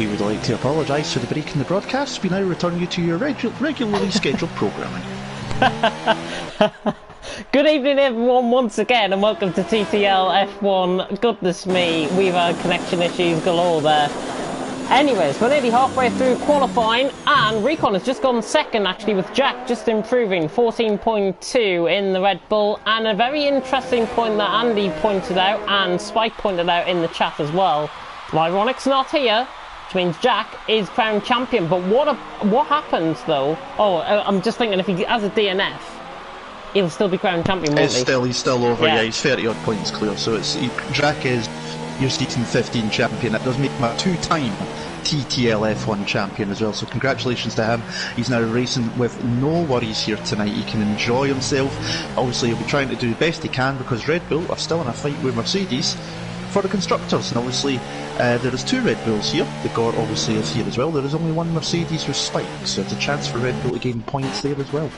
We would like to apologise for the break in the broadcast. We now return you to your regularly scheduled programming. Good evening everyone once again and welcome to TTL F1. Goodness me, we've had connection issues galore there. Anyways, we're nearly halfway through qualifying and Recon has just gone second actually, with Jack just improving 14.2 in the Red Bull. And a very interesting point that Andy pointed out and Spike pointed out in the chat as well. Myronic's not here, which means Jack is crowned champion. But what happens though? Oh, I'm just thinking if he has a DNF, he'll still be crowned champion, won't he? He's still over, yeah, he's 30 odd points clear. So Jack is your season 15 champion. That does make him a two-time TTL F1 champion as well, so congratulations to him. He's now racing with no worries here tonight. He can enjoy himself. Obviously he'll be trying to do the best he can because Red Bull are still in a fight with Mercedes for the constructors, and obviously there is two Red Bulls here. The Gore obviously is here as well. There is only one Mercedes with Spike, so it's a chance for Red Bull to gain points there as well.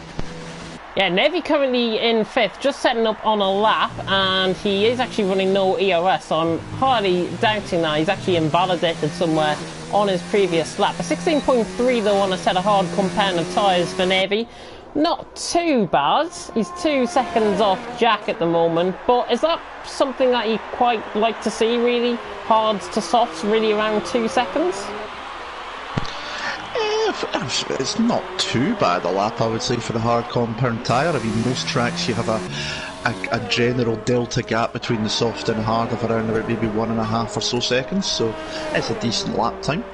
Yeah, Nevi currently in 5th, just setting up on a lap, and he is actually running no ERS, so I'm highly doubting that. He's actually invalidated somewhere on his previous lap. A 16.3 though on a set of hard compound tyres for Nevi. Not too bad. He's 2 seconds off Jack at the moment, but is that something that you quite like to see, really? Hards to softs, really around 2 seconds? It's not too bad a lap, I would say, for the hard compound tyre. I mean, most tracks you have a general delta gap between the soft and hard of around about maybe 1.5 or so seconds, so it's a decent lap time.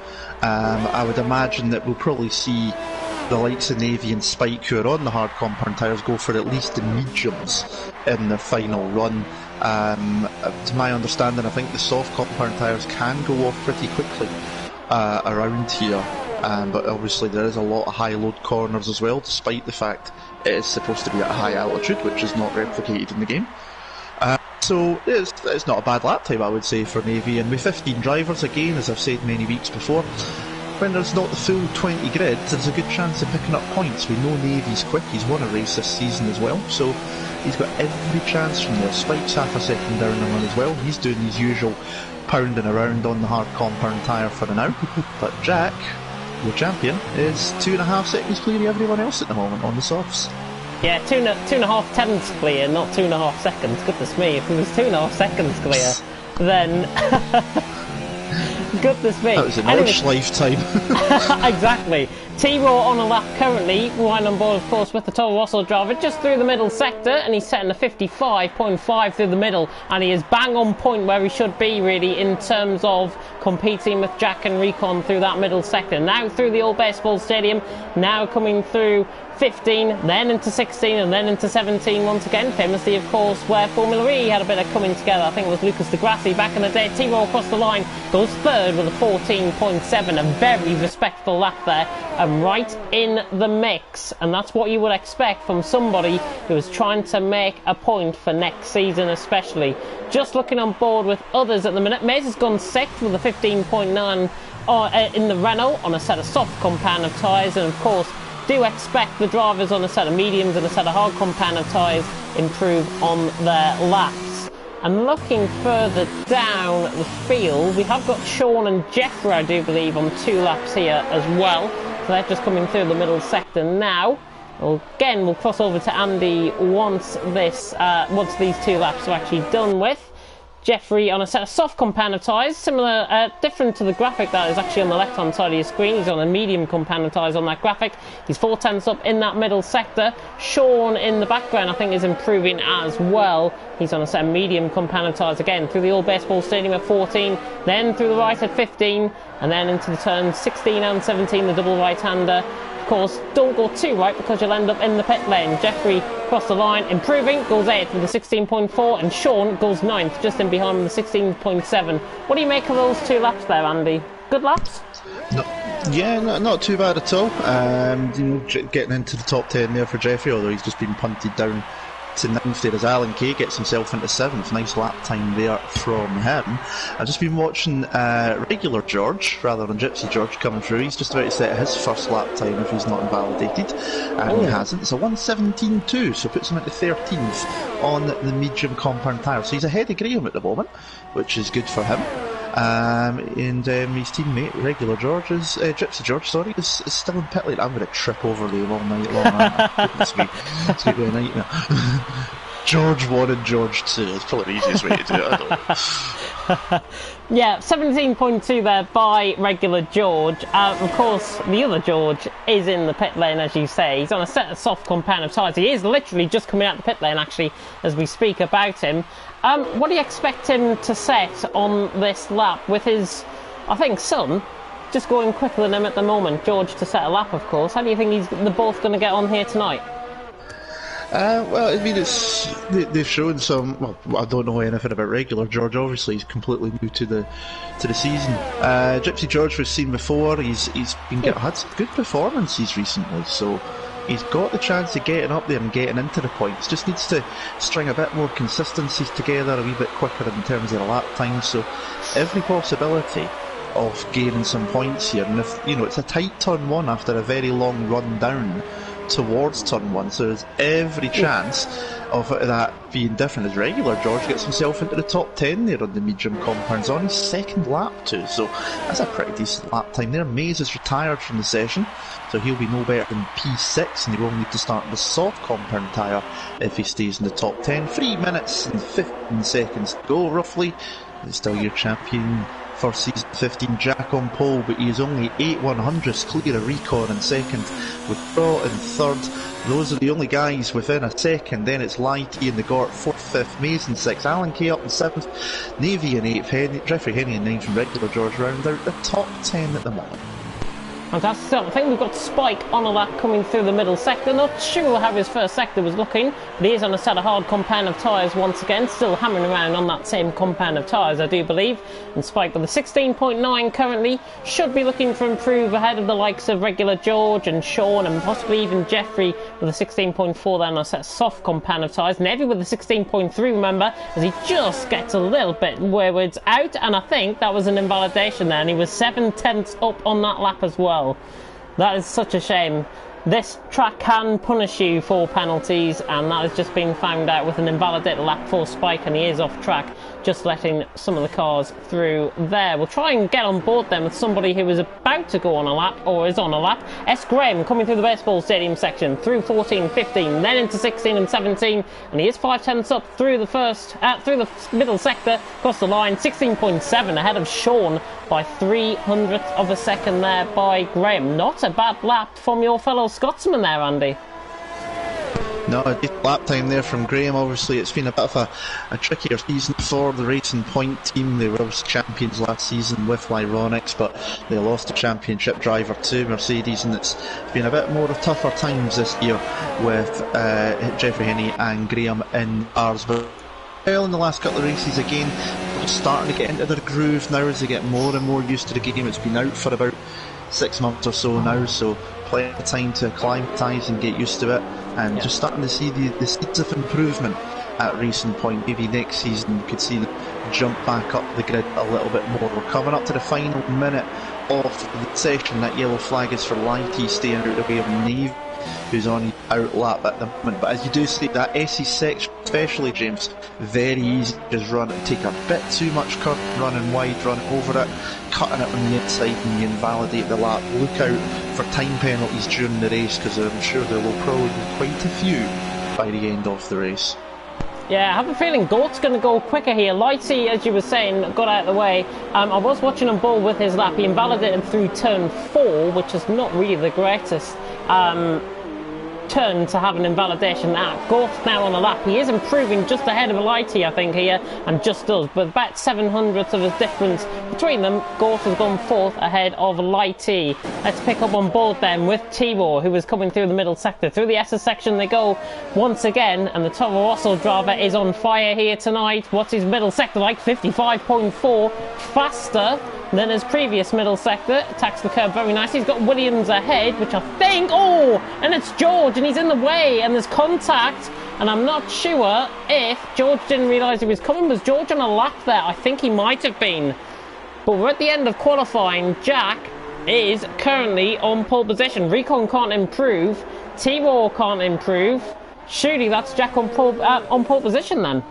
I would imagine that we'll probably see the likes of Navy and Spike, who are on the hard compound tyres, go for at least the mediums in their final run. To my understanding, I think the soft compound tyres can go off pretty quickly around here. But obviously there is a lot of high load corners as well, despite the fact it is supposed to be at a high altitude, which is not replicated in the game. So it's not a bad lap time, I would say, for Navy. And with 15 drivers, again, as I've said many weeks before, when there's not the full 20 grid, there's a good chance of picking up points. We know Navy's quick, he's won a race this season as well, so he's got every chance from there. Spike's half a second down the run as well. He's doing his usual pounding around on the hard compound tyre for the now. But Jack, your champion, is 2.5 seconds clear of everyone else at the moment on the softs. Yeah, 2.5 tenths clear, not 2.5 seconds. Goodness me, if it was 2.5 seconds clear, then goodness me. That was a nice lifetime. Exactly. T-Raw on a lap currently, right on board of course with the Toro Rosso driver, just through the middle sector, and he's setting a 55.5 through the middle, and he is bang on point where he should be really in terms of competing with Jack and Recon through that middle sector. Now through the old baseball stadium, now coming through 15, then into 16, and then into 17 once again, famously of course where Formula E had a bit of coming together. I think it was Lucas de Grassi back in the day. T-Raw across the line, goes third with a 14.7, a very respectful lap there, and right in the mix, and that's what you would expect from somebody who is trying to make a point for next season especially. Just looking on board with others at the minute, Mays has gone 6th with a 15.9 in the Renault on a set of soft compound of tyres, and of course do expect the drivers on a set of mediums and a set of hard compound of tyres improve on their laps. And looking further down the field, we have got Sean and Jeffrey, I do believe, on 2 laps here as well. So they're just coming through the middle sector now. Again, we'll cross over to Andy once these 2 laps are actually done with. Jeffrey on a set of soft compound of tyres, similar, different to the graphic that is actually on the left hand side of your screen. He's on a medium compound of tyres on that graphic. He's 4 tenths up in that middle sector. Sean in the background I think is improving as well. He's on a set of medium compound of tyres again through the old baseball stadium at 14, then through the right at 15, and then into the turns 16 and 17, the double right hander. Of course, don't go too right because you'll end up in the pit lane. Jeffrey across the line, improving, goes 8th with a 16.4, and Sean goes 9th, just in behind with a 16.7. What do you make of those 2 laps there, Andy? Good laps? Not too bad at all. Getting into the top 10 there for Jeffrey, although he's just been punted down to 9th there as Alan Kay gets himself into 7th. Nice lap time there from him. I've just been watching regular George rather than Gypsy George coming through. He's just about to set his first lap time if he's not invalidated, and he hasn't. It's a 1:17.2, so puts him into 13th on the medium compound tyre. So he's ahead of Graham at the moment, which is good for him. And his teammate, regular George, Gypsy George, sorry, is still in pit lane. I'm going to trip over Liam all night long, aren't I? It's going to be a nightmare. George 1 and George 2, it's probably the easiest way to do it, I don't know. Yeah, 17.2 there by regular George. Of course, the other George is in the pit lane, as you say. He's on a set of soft compound of tyres. He is literally just coming out the pit lane, actually, as we speak about him. What do you expect him to set on this lap with his, I think, son just going quicker than him at the moment? George to set a lap, of course. How do you think they're both going to get on here tonight? Well, I mean, they've shown some. Well, I don't know anything about regular George. Obviously, he's completely new to the season. Gypsy George we've seen before. He's had some good performances recently, so he's got the chance of getting up there and getting into the points. Just needs to string a bit more consistencies together, a wee bit quicker in terms of the lap time. So every possibility of gaining some points here. And if it's a tight turn 1 after a very long run down towards turn 1, so there's every chance of that being different as regular George gets himself into the top 10 there on the medium compounds on his second lap too, so that's a pretty decent lap time there. Mays is retired from the session, so he'll be no better than P6, and he will need to start the soft compound tyre if he stays in the top 10. 3 minutes and 15 seconds to go roughly. He's still your champion for season 15, Jack on pole, but he is only 8/100ths clear of Recon in second, with Draw in third. Those are the only guys within a second. Then it's Lighty in the Gort, 4th, 5th, Mays in 6th, Alan Kay up in 7th, Navy in 8th, Jeffrey Henny in 9th, and regular George round out the top 10 at the moment. Fantastic stuff. I think we've got Spike on a lap coming through the middle sector. Not sure how his first sector was looking, but he is on a set of hard compound of tyres once again, still hammering around on that same compound of tyres, I do believe. And Spike with a 16.9 currently should be looking to improve ahead of the likes of regular George and Sean and possibly even Jeffrey with a 16.4 there on a set of soft compound of tyres. Nevy with a 16.3, remember, as he just gets a little bit wayward out, and I think that was an invalidation there, and he was 7/10 up on that lap as well. That is such a shame. This track can punish you for penalties, and that has just been found out with an invalidated lap for Spike, and he is off track, just letting some of the cars through there. We'll try and get on board then with somebody who is about to go on a lap, or is on a lap. S. Graham coming through the baseball stadium section, through 14, 15, then into 16 and 17, and he is 5/10ths up through the middle sector, across the line, 16.7 ahead of Sean by 300th of a second there by Graham. Not a bad lap from your fellow Scotsman there, Andy. No, a decent lap time there from Graham. Obviously, it's been a bit of a trickier season for the Racing Point team. They were obviously champions last season with Lyronics, but they lost a championship driver to Mercedes, and it's been a bit more of tougher times this year with Jeffrey Henny and Graham in ours. But well, in the last couple of races again, they're starting to get into their groove now as they get more and more used to the game. It's been out for about 6 months or so now, so plenty of time to acclimatise and get used to it, and just starting to see the seeds of improvement at Racing Point. Maybe next season you could see them jump back up the grid a little bit more. We're coming up to the final minute of the session. That yellow flag is for Lighty, staying out of the way of Nave, who's on his out lap at the moment. But as you do see, that SE section, especially James, very easy to just run and take a bit too much curve, running wide, running over it, cutting it on the inside, and you invalidate the lap. Look out for time penalties during the race, because I'm sure there will probably be quite a few by the end of the race. Yeah, I have a feeling Gort's going to go quicker here. Lighty, as you were saying, got out of the way. I was watching him ball with his lap. He invalidated through turn 4, which is not really the greatest turn to have an invalidation at. Gort now on the lap. He is improving just ahead of Lighty, I think, here, and just does. But about 700ths of a difference between them. Gort has gone 4th ahead of Lighty. Let's pick up on board then with T-Raw, who is coming through the middle sector. Through the SS section they go once again, and the Toro Rosso driver is on fire here tonight. What's his middle sector like? 55.4, faster than his previous middle sector. Attacks the curve very nicely. He's got Williams ahead, which I think, and it's George, and he's in the way, and there's contact, and I'm not sure if George didn't realise he was coming. Was George on a lap there? I think he might have been. But we're at the end of qualifying. Jack is currently on pole position. Recon can't improve. T-Raw can't improve. Surely that's Jack on pole position then.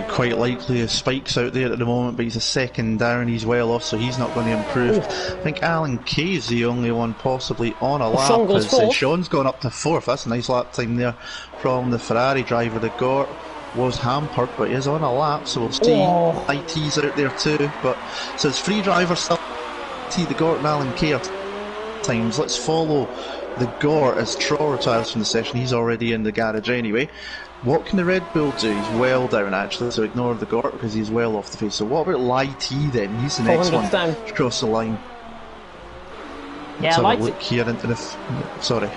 Quite likely his spike's out there at the moment, but he's a second down, he's well off, so he's not going to improve. I think Alan Kay is the only one possibly on a lap. Sean goes fourth. Sean's gone up to 4th. That's a nice lap time there from the Ferrari driver. The Gort was hampered, but he is on a lap, so we'll see. IT's out there too, but so it's free driver still. The Gort and Alan Kay times. Let's follow the Gort as Troll retires from the session. He's already in the garage anyway. What can the Red Bull do? He's well down actually, so ignore the Gort because he's well off the face. So what about Lighty then? He's the next one down. Across the line. Yeah, Let's have a look here into the... Sorry.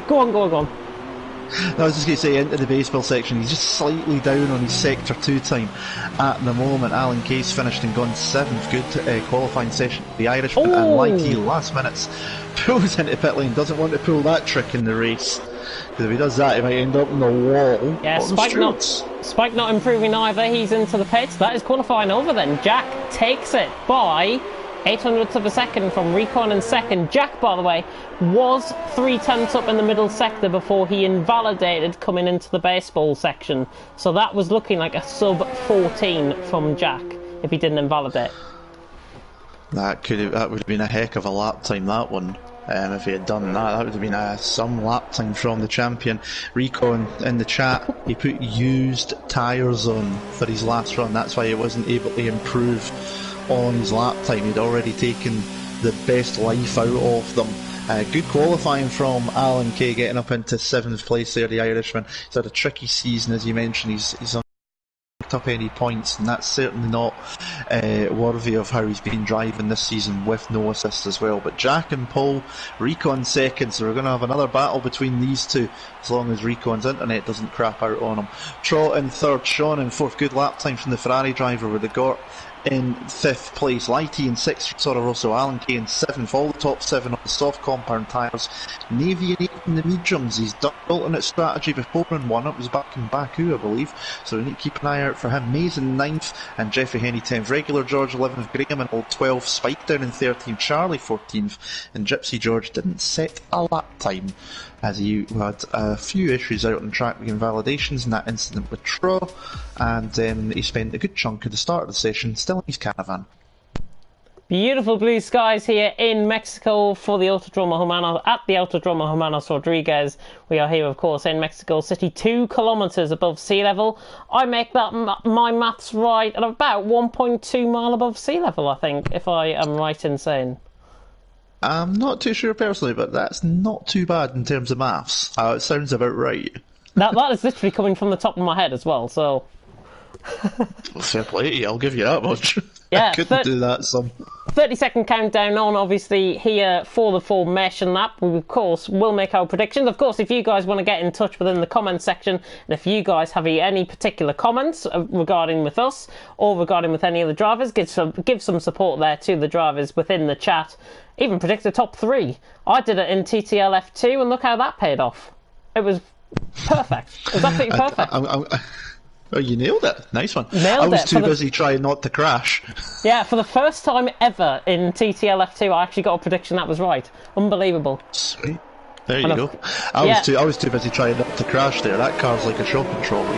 Go on. No, I was just going to say, into the baseball section, he's just slightly down on his Sector 2 time at the moment. Alan Case finished and gone 7th. Good qualifying session. The Irishman and Lighty last minutes pulls into pit lane. Doesn't want to pull that trick in the race. Because if he does that, he might end up in the wall. Yeah, Spike not improving either. He's into the pits. That is qualifying over then. Jack takes it by 800ths of a second from Recon in second. Jack, by the way, was 3/10 up in the middle sector before he invalidated coming into the baseball section. So that was looking like a sub 14 from Jack if he didn't invalidate. That would have been a heck of a lap time, that one. If he had done that would have been some lap time from the champion. Recon in the chat, he put used tyres on for his last run. That's why he wasn't able to improve on his lap time. He'd already taken the best life out of them. Good qualifying from Alan Kay, getting up into 7th place there, the Irishman. He's had a tricky season, as you mentioned. He's on up any points, and that's certainly not worthy of how he's been driving this season with no assist as well. But Jack and Paul, Recon second, so we're going to have another battle between these two as long as Recon's internet doesn't crap out on him. Trot in 3rd, Sean in 4th. Good lap time from the Ferrari driver with the Gort in 5th place. Lighty in 6th, Toro Rosso. Alan Kay in 7th. All the top 7 on the soft compound tyres. Navy in 8th in the mediums. He's done alternate strategy before and won. It was back in Baku, I believe, so we need to keep an eye out for him. Mays in 9th and Jeffrey Henny 10th. Regular George 11th. Graham in all 12th. Spike down in 13th. Charlie 14th. And Gypsy George didn't set a lap time as he had a few issues out on track with invalidations in that incident with Tro, and he spent a good chunk of the start of the session still in his caravan. Beautiful blue skies here in Mexico for the Autodromo Hermanos, at the Autodromo Hermanos Rodriguez. We are here, of course, in Mexico City, 2 kilometres above sea level. I make that my maths right at about 1.2 mile above sea level, I think, if I am right in saying. I'm not too sure personally, but that's not too bad in terms of maths. It sounds about right. That is literally coming from the top of my head as well, so... Well, fair play to you, I'll give you that much. Yeah, I couldn't do that some. 30-second countdown on, obviously, here for the formation lap. We, of course, will make our predictions. Of course, if you guys want to get in touch within the comments section, and if you guys have any particular comments regarding with us, or regarding with any of the drivers, give some support there to the drivers within the chat. Even predict the top 3. I did it in TTL F2, and look how that paid off. It was perfect. It was absolutely perfect. Oh, you nailed it. Nice one. I was too busy trying not to crash. Yeah, for the first time ever in TTL F2, I actually got a prediction that was right. Unbelievable. Sweet. There you go. I was too busy trying not to crash there. That car's like a shopping trolley.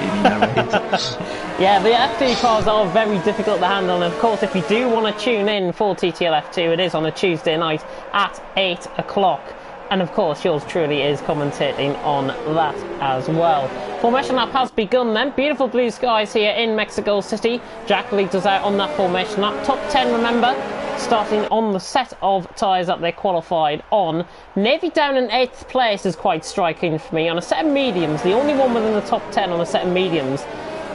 Yeah, the F2 cars are very difficult to handle, and of course, if you do want to tune in for TTL F2, it is on a Tuesday night at 8 o'clock. And of course, yours truly is commentating on that as well. Formation lap has begun then. Beautiful blue skies here in Mexico City. Jack leads us out on that formation lap. Top 10, remember, starting on the set of tyres that they qualified on. Navy down in 8th place is quite striking for me. On a set of mediums, the only one within the top 10 on a set of mediums.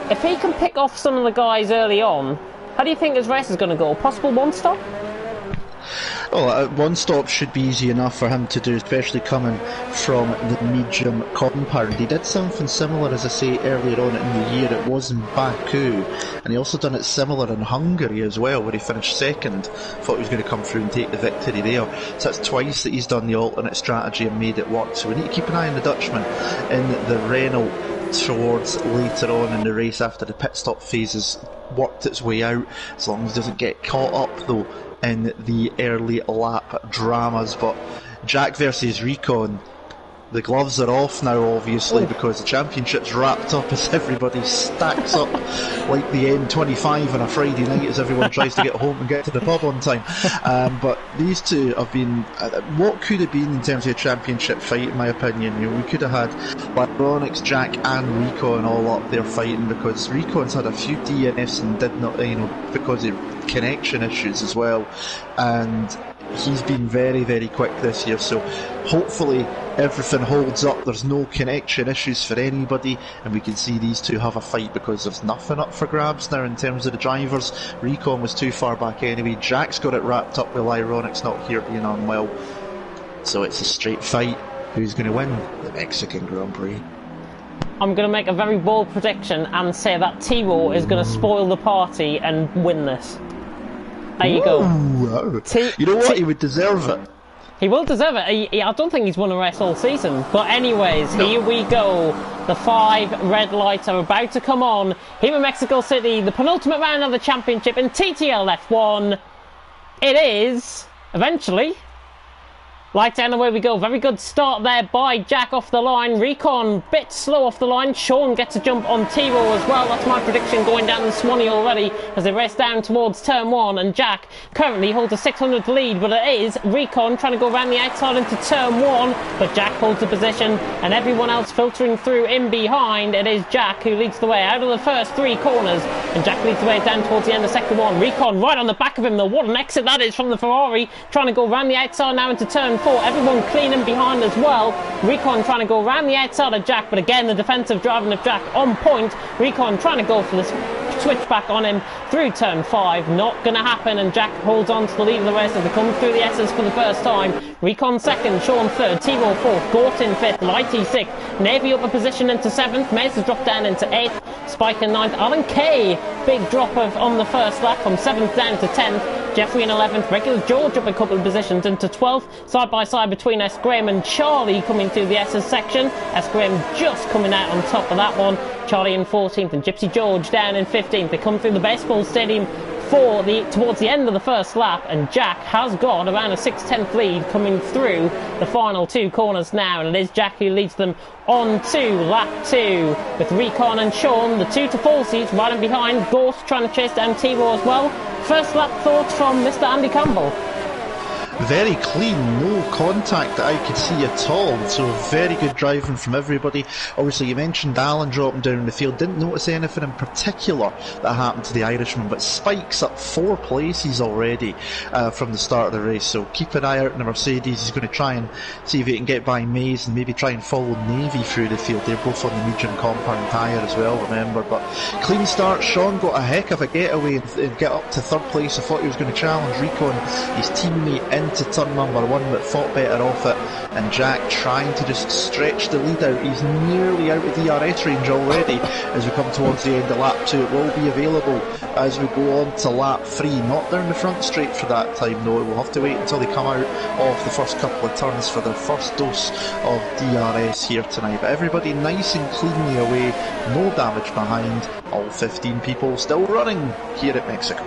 If he can pick off some of the guys early on, how do you think his race is going to go? Possible one stop? Well, one stop should be easy enough for him to do, especially coming from the medium compound. He did something similar, as I say, earlier on in the year. It was in Baku, and he also done it similar in Hungary as well, where he finished second. Thought he was going to come through and take the victory there. So that's twice that he's done the alternate strategy and made it work. So we need to keep an eye on the Dutchman in the Renault towards later on in the race, after the pit stop phase has worked its way out, as long as he doesn't get caught up though in the early lap dramas. But Jack versus Recon, The gloves are off now, obviously, because the championship's wrapped up as everybody stacks up like the M25 on a Friday night as everyone tries to get home and get to the pub on time. But these two have been what could have been in terms of a championship fight, in my opinion. We could have had Lyronix, Jack and Recon all up there fighting, because Recon's had a few DNFs and did not, because of connection issues as well, and he's been very, very quick this year, so hopefully everything holds up, there's no connection issues for anybody, and we can see these two have a fight, because there's nothing up for grabs now in terms of the drivers. Recon was too far back anyway, Jack's got it wrapped up with Lyronix not here being unwell, so it's a straight fight. Who's going to win the Mexican Grand Prix? I'm going to make a very bold prediction and say that T-Raw is going to spoil the party and win this. There you go. You know what? He would deserve it. He will deserve it. I don't think he's won a race all season. But anyways, Here we go. The 5 red lights are about to come on here in Mexico City. The penultimate round of the championship in TTL F1. It is, eventually, lights down, away we go. Very good start there by Jack off the line. Recon, bit slow off the line. Sean gets a jump on T-Raw as well. That's my prediction going down the Swanee already as they race down towards turn 1. And Jack currently holds a 600th lead, but it is Recon trying to go around the outside into turn 1. But Jack holds the position and everyone else filtering through in behind. It is Jack who leads the way out of the first 3 corners. And Jack leads the way down towards the end of second 1. Recon right on the back of him though. What an exit that is from the Ferrari. Trying to go around the outside now into turn 4. Everyone cleaning behind as well. Recon trying to go around the outside of Jack, but again the defensive driving of Jack on point. Recon trying to go for this switchback on him through turn 5. Not going to happen, and Jack holds on to the lead of the race as they come through the S's for the first time. Recon second, Sean third, T-Raw fourth, Gorton fifth, Lighty sixth, Navy up a position into 7th, Mace has dropped down into 8th, Spike in 9th, Alan Kay, big drop on the first lap from 7th down to 10th. Jeffrey in 11th, Regular George up a couple of positions into 12th, side by side between S. Graham and Charlie coming through the S's section. S. Graham just coming out on top of that one. Charlie in 14th and Gypsy George down in 15th. They come through the baseball stadium towards the end of the first lap, and Jack has got around a 6/10 lead coming through the final 2 corners now, and it is Jack who leads them on to lap 2 with Recon and Sean, the 2 to 4 seats riding behind. Gorse trying to chase down T-Raw as well. First lap thoughts from Mr. Andy Campbell. Very clean, no contact that I could see at all, so very good driving from everybody. Obviously you mentioned Alan dropping down in the field, didn't notice anything in particular that happened to the Irishman, but Spike's up 4 places already from the start of the race, so keep an eye out in the Mercedes. He's going to try and see if he can get by Mays and maybe try and follow Navy through the field. They're both on the medium compound tyre as well, remember. But clean start. Sean got a heck of a getaway and get up to 3rd place. I thought he was going to challenge Recon, his teammate, into turn number 1, but thought better off it. And Jack trying to just stretch the lead out. He's nearly out of DRS range already as we come towards the end of lap 2. It will be available as we go on to lap 3. Not down the front straight for that time, no. We'll have to wait until they come out of the first couple of turns for their first dose of DRS here tonight. But everybody nice and cleanly away, no damage behind. All 15 people still running here at Mexico.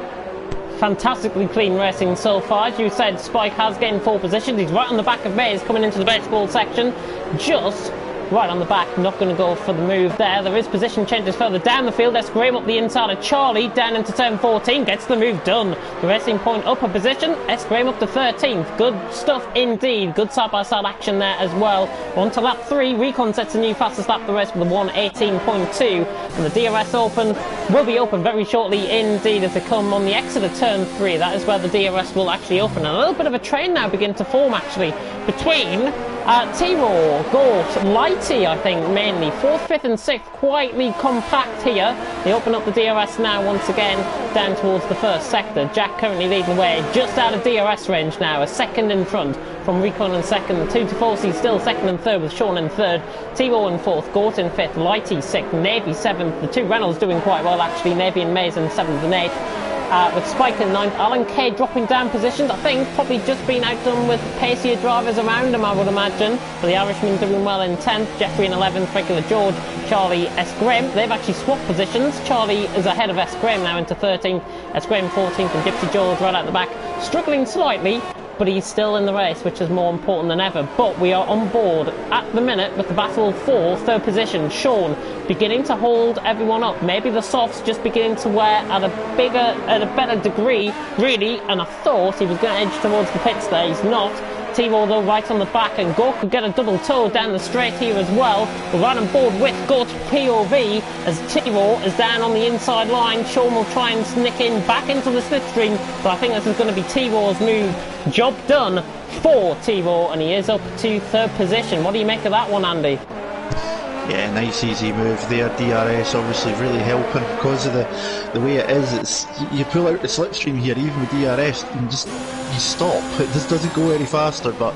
Fantastically clean racing so far. As you said, Spike has gained 4 positions. He's right on the back of Mays coming into the baseball section. Just right on the back, not going to go for the move there. There is position changes further down the field. S. Graham up the inside of Charlie, down into turn 14, gets the move done. The Racing Point up a position, S. Graham up to 13th. Good stuff indeed. Good side-by-side action there as well. On to lap 3, Recon sets a new fastest lap the race with a 1:18.2. And the DRS Open will be open very shortly indeed as they come on the exit of turn 3. That is where the DRS will actually open. And a little bit of a train now begin to form actually between T-Raw, Gorse, Lighty, I think, mainly. 4th, 5th and 6th, quietly compact here. They open up the DRS now once again, down towards the first sector. Jack currently leading the way, just out of DRS range now, a second in front from Recon in second. The 2 to 4 seats still second and third with Sean in third. T-Raw in 4th, Gorse in 5th, Lighty 6th, Navy 7th. The 2 Reynolds doing quite well actually, Navy and Mays in 7th and 8th. With Spike in 9th, Alan Kay dropping down positions. I think probably just been outdone with pacier drivers around him, I would imagine. But the Irishman doing well in 10th, Jeffrey in 11th, Regular George, Charlie, S. Graham. They've actually swapped positions. Charlie is ahead of S. Graham now into 13th, S. Graham 14th, and Gypsy George right out the back, struggling slightly but he's still in the race, which is more important than ever. But we are on board at the minute with the battle for third position. Sean beginning to hold everyone up. Maybe the softs just beginning to wear at a better degree, really, and I thought he was going to edge towards the pits there. He's not. T-Roll though right on the back, and Gort could get a double toe down the straight here as well. We're right on board with Gort's POV as T-Roll is down on the inside line. Sean will try and sneak in back into the slipstream, but I think this is going to be T-Roll's move. Job done for T-Roll, and he is up to third position. What do you make of that one, Andy? Yeah, nice easy move there. DRS obviously really helping because of the way it is. It's you pull out the slipstream here, even with DRS, and you stop. It just doesn't go any faster. But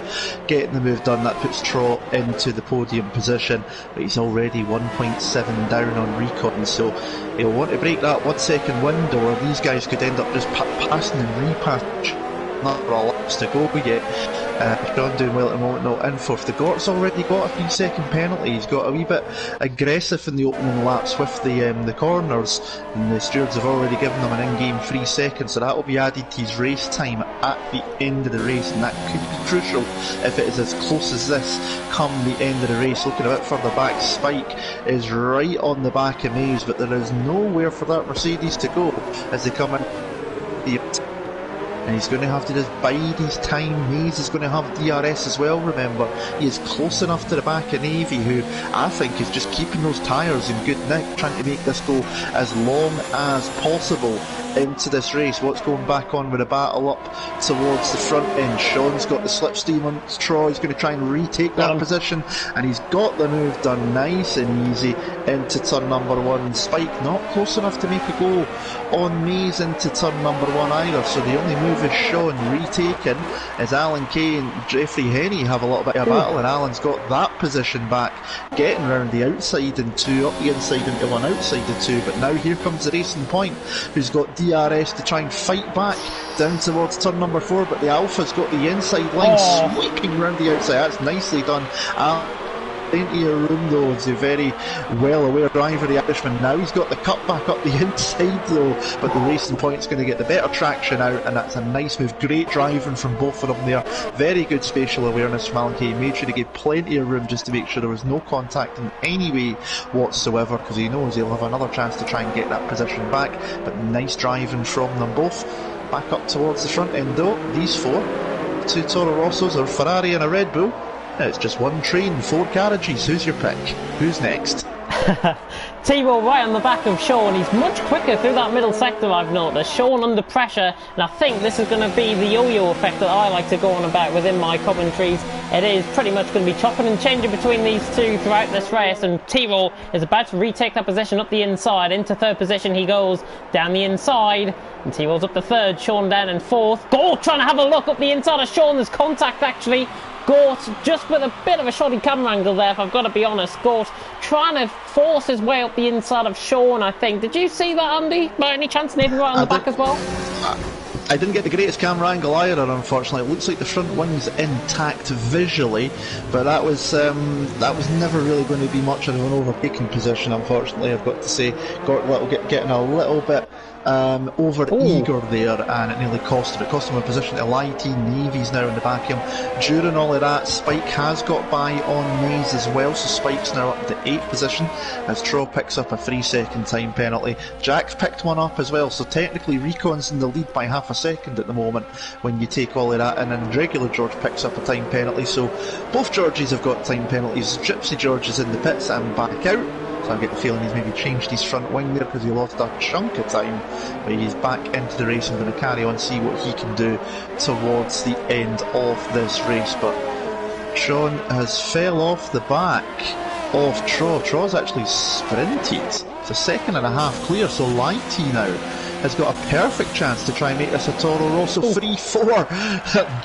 getting the move done, that puts Trott into the podium position. But he's already 1.7 down on recon, so he'll want to break that 1 second window, or these guys could end up just passing and repass. Not for a laps to go yet. Sean doing well at the moment, not in fourth. The Gort's already got a 3 second penalty. He's got a wee bit aggressive in the opening laps with the corners, and the stewards have already given him an in-game 3 seconds, so that will be added to his race time at the end of the race, and that could be crucial if it is as close as this come the end of the race. Looking a bit further back, Spike is right on the back of Mays, but there is nowhere for that Mercedes to go as they come in the and he's going to have to just bide his time. Mays is going to have DRS as well, remember. He is close enough to the back of Navy, who I think is just keeping those tyres in good nick, trying to make this go as long as possible into this race. What's going back on with a battle up towards the front end? Sean's got the slipstream on Troy. He's going to try and retake that position, and he's got the move done nice and easy into turn number 1. Spike not close enough to make a go on Mays into turn number 1 either, so the only move is Sean retaken as Alan Kay and Jeffrey Henney have a little bit of a battle, and Alan's got that position back, getting round the outside in 2, up the inside into 1, outside the 2, but now here comes the Racing Point, who's got DRS to try and fight back down towards turn number 4, but the Alpha's got the inside line sweeping round the outside. That's nicely done. Plenty of room though. He's a very well aware driver, the Irishman. Now he's got the cut back up the inside though, but the Racing Point's going to get the better traction out, and that's a nice move. Great driving from both of them there. Very good spatial awareness from Alan Kay. He made sure to give plenty of room just to make sure there was no contact in any way whatsoever, because he knows he'll have another chance to try and get that position back. But nice driving from them both. Back up towards the front end though. These 4, 2 Toro Rossos, a Ferrari and a Red Bull. It's just one train, 4 carriages. Who's your pick? Who's next? T-Roll right on the back of Sean. He's much quicker through that middle sector, I've noticed. Sean under pressure, and I think this is going to be the yo-yo effect that I like to go on about within my commentaries. It is pretty much going to be chopping and changing between these two throughout this race, and T-Roll is about to retake that position up the inside. Into third position he goes, down the inside, and T-Roll's up to third, Sean down in fourth. Gort trying to have a look up the inside of Sean. There's contact actually. Gort just with a bit of a shoddy camera angle there, if I've got to be honest. Gort trying to force his way up the inside of Sean, I think. Did you see that, Andy? By any chance, Nathan right on the back as well? I didn't get the greatest camera angle either, unfortunately. It looks like the front wing's intact visually, but that was never really going to be much of an overtaking position, unfortunately, I've got to say. Gort getting a little bit over-eager there, and it nearly cost him. It cost him a position to Lighty. Navy's now in the back of him. During all of that, Spike has got by on Mays as well, so Spike's now up to 8th position as Tro picks up a 3 second time penalty. Jack's picked one up as well, so technically Recon's in the lead by half a second at the moment when you take all of that, and then regular George picks up a time penalty, so both Georges have got time penalties. Gypsy George is in the pits and back out. So I get the feeling he's maybe changed his front wing there because he lost a chunk of time. But he's back into the race and going to carry on, see what he can do towards the end of this race. But Sean has fell off the back of Tro. Tro's actually sprinted. It's a second and a half clear, so Lighty now has got a perfect chance to try and make this a Toro Rosso 3-4.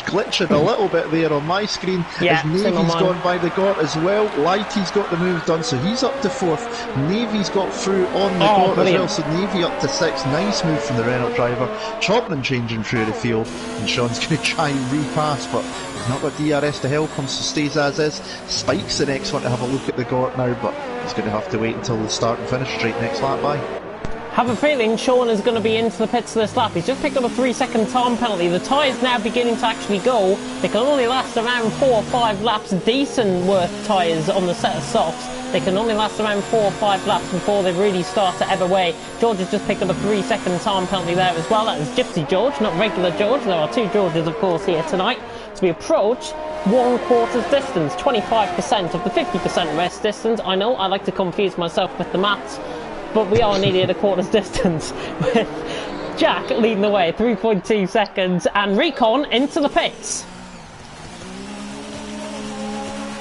Glitching a little bit there on my screen. Yeah, as Navy's gone by the Gort as well. Lighty's got the move done, so he's up to 4th. Navy's got through on the Gort as well, so Navy up to 6th. Nice move from the Renault driver. Chopping and changing through the field, and Sean's going to try and repass, but he's not got DRS to help him, so stays as is. Spike's the next one to have a look at the Gort now, but he's going to have to wait until the start and finish straight next lap by. Have a feeling Sean is going to be into the pits this lap. He's just picked up a 3-second time penalty. The tyres now beginning to actually go. They can only last around 4 or 5 laps. Decent worth tyres on the set of softs. They can only last around 4 or 5 laps before they really start to ebb away. George has just picked up a 3-second time penalty there as well. That is Gypsy George, not regular George. There are 2 Georges, of course, here tonight. As we approach 1/4 distance, 25% of the 50% race distance. I know I like to confuse myself with the maths, but we are nearly at a quarter's distance with Jack leading the way, 3.2 seconds, and Recon into the pits.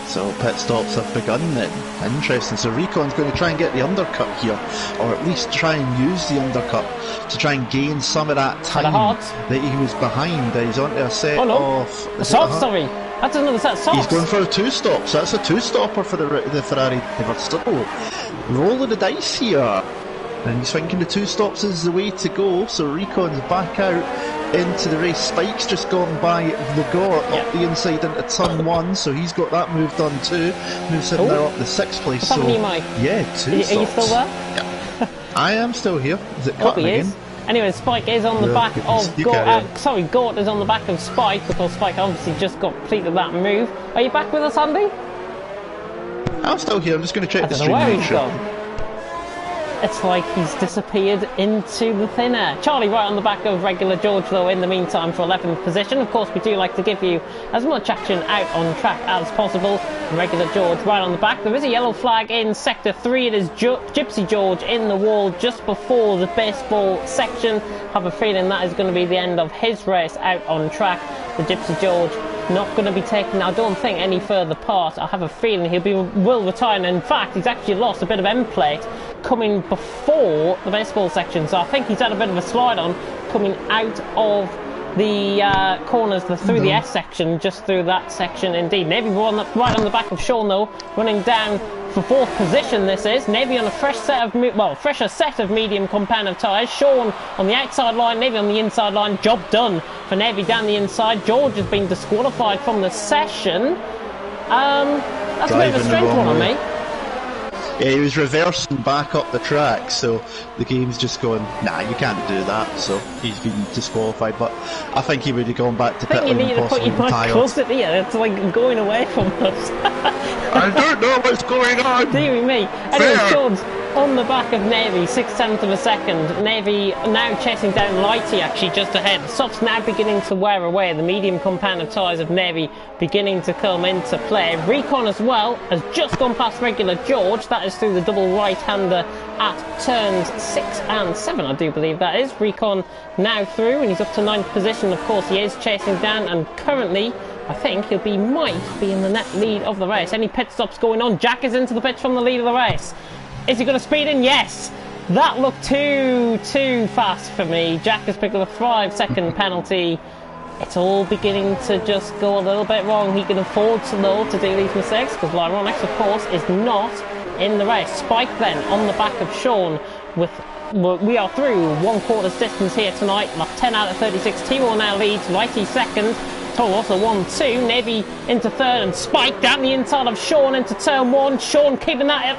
So pit stops have begun then. Interesting. So Recon's going to try and get the undercut here, or at least try and use the undercut to try and gain some of that time that he was behind. He's onto a set of... A soft, sorry. That's another set of softs. He's going for a 2-stop, so that's a 2-stopper for the Ferrari. They were still rolling the dice here. And he's thinking the 2 stops is the way to go, so Recon's back out into the race. Spike's just gone by Legort up the inside into turn 1, so he's got that move done too. Moves him now up the 6th place. What's happening, Mike? Yeah, 2 stops. Are you still there? Yeah. I am still here. Is it cutting again? Anyway, Spike is on the back of Gort. Gort is on the back of Spike, because Spike obviously just completed that move. Are you back with us, Andy? I'm still here. I'm just going to check the stream. Where he's gone. It's like he's disappeared into the thin air. Charlie right on the back of regular George, though, in the meantime for 11th position. Of course, we do like to give you as much action out on track as possible. Regular George right on the back. There is a yellow flag in Sector 3. It is Gypsy George in the wall just before the baseball section. Have a feeling that is going to be the end of his race out on track. The Gypsy George not going to be taking, I don't think, any further part. I have a feeling will retire, and in fact he's actually lost a bit of end plate coming before the baseball section, so I think he's had a bit of a slide on coming out of the corners through the S section, just through that section indeed. Navy right on the back of Sean though, running down for 4th position. This is Navy on a fresher set of medium compound of tyres. Sean on the outside line, Navy on the inside line. Job done for Navy down the inside. George has been disqualified from the session. That's a bit of a strange one on me. Yeah, he was reversing back up the track, so the game's just going, nah, you can't do that, so he's been disqualified. But I think he would have gone back to pit lane. You need to put your mic closer to you. It's like going away from us. I don't know what's going on. Dear me. Anyway, George on the back of Navy, 6/10 of a second. Navy now chasing down Lighty, actually just ahead. The softs now beginning to wear away. The medium compound of tyres of Navy beginning to come into play. Recon as well has just gone past regular George. That is through the double right-hander at turns 6 and 7, I do believe that is. Recon now through, and he's up to 9th position. Of course, he is chasing down, and currently I think might be in the net lead of the race. Any pit stops going on? Jack is into the pits from the lead of the race. Is he going to speed in? Yes! That looked too fast for me. Jack has picked up a 5-second penalty. It's all beginning to just go a little bit wrong. He can afford to do these mistakes, because Lyronix, of course, is not in the race. Spike then on the back of Sean we are through 1/4 distance here tonight. 10 out of 36. T-Raw now leads. Lighty second. Toro also 1-2. Navy into 3rd, and Spike down the inside of Sean into turn 1. Sean keeping that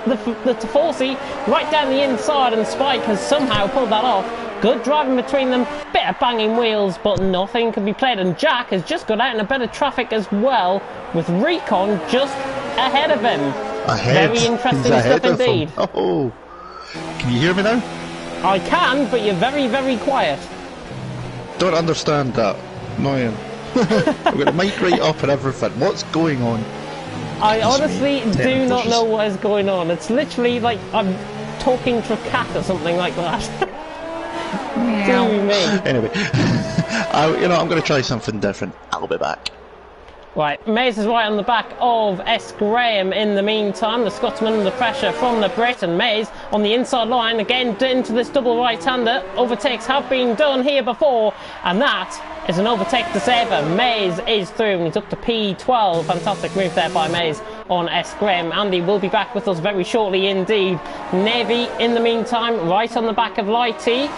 the Taforsi right down the inside, and Spike has somehow pulled that off. Good driving between them, bit of banging wheels, but nothing can be played. And Jack has just got out in a bit of traffic as well, with Recon just ahead of him. Very interesting stuff indeed. Oh, can you hear me now? I can, but you're very, very quiet. Don't understand that. Annoying. I've got the mic right up and everything. What's going on? I honestly do not know what is going on. It's literally like I'm talking to a cat or something like that. Do me. Anyway, I'm going to try something different. I'll be back. Right, Mays is right on the back of S. Graham in the meantime. The Scotsman under pressure from the Brit, and Mays on the inside line again into this double right-hander. Overtakes have been done here before, and that is an overtake to saver. Mays is through, and he's up to P12. Fantastic move there by Mays on S. Graham. Andy will be back with us very shortly indeed. Navy in the meantime right on the back of Lighty.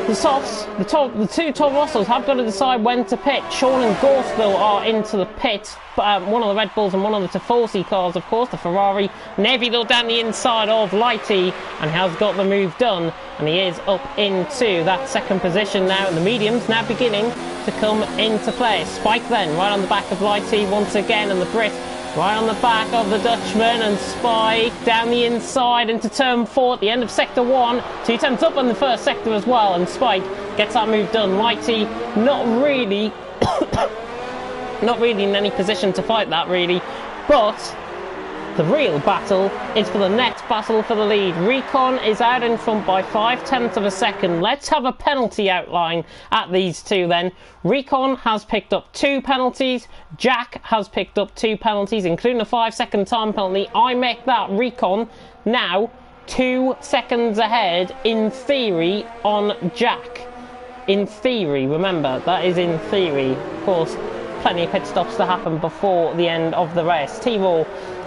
the softs, the two Toro Rossos have got to decide when to pit. Sean and Gorstville are into the pit. One of the Red Bulls and one of the Tifosi cars, of course, the Ferrari. Neville down the inside of Lighty and has got the move done. And he is up into that second position now. And the mediums now beginning to come into play. Spike then right on the back of Lighty once again, and the Brit right on the back of the Dutchman, and Spike down the inside into turn 4 at the end of sector 1. 2 tenths up in the first sector as well, and Spike gets that move done. Lighty not really in any position to fight that really, but the real battle is for the next battle for the lead. Recon is out in front by 5/10 of a second. Let's have a penalty outline at these two then. Recon has picked up 2 penalties. Jack has picked up 2 penalties, including a 5-second time penalty. I make that Recon now 2 seconds ahead, in theory, on Jack. In theory, remember, that is in theory. Of course, plenty of pit stops to happen before the end of the race. T-Raw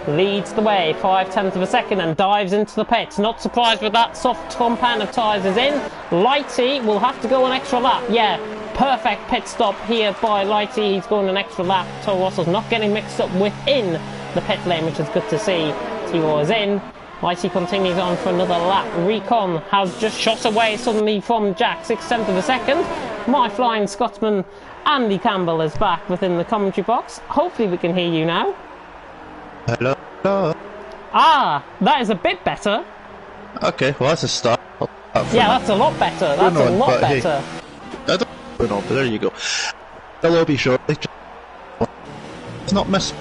leads the way 5/10 of a second and dives into the pits. Not surprised with that. Soft compound of tyres is in. Lighty will have to go an extra lap. Yeah, perfect pit stop here by Lighty. He's going an extra lap. Toro Rosso's not getting mixed up within the pit lane, which is good to see. T-Raw is in. Lighty continues on for another lap. Recon has just shot away suddenly from Jack 6/10 of a second. My flying Scotsman Andy Campbell is back within the commentary box. Hopefully we can hear you now. Hello. Ah, that is a bit better. Okay, well that's a start. Yeah, that's a lot better. That's a lot better. Hey, I don't know, but there you go. Hello, be shortly. It's not missed.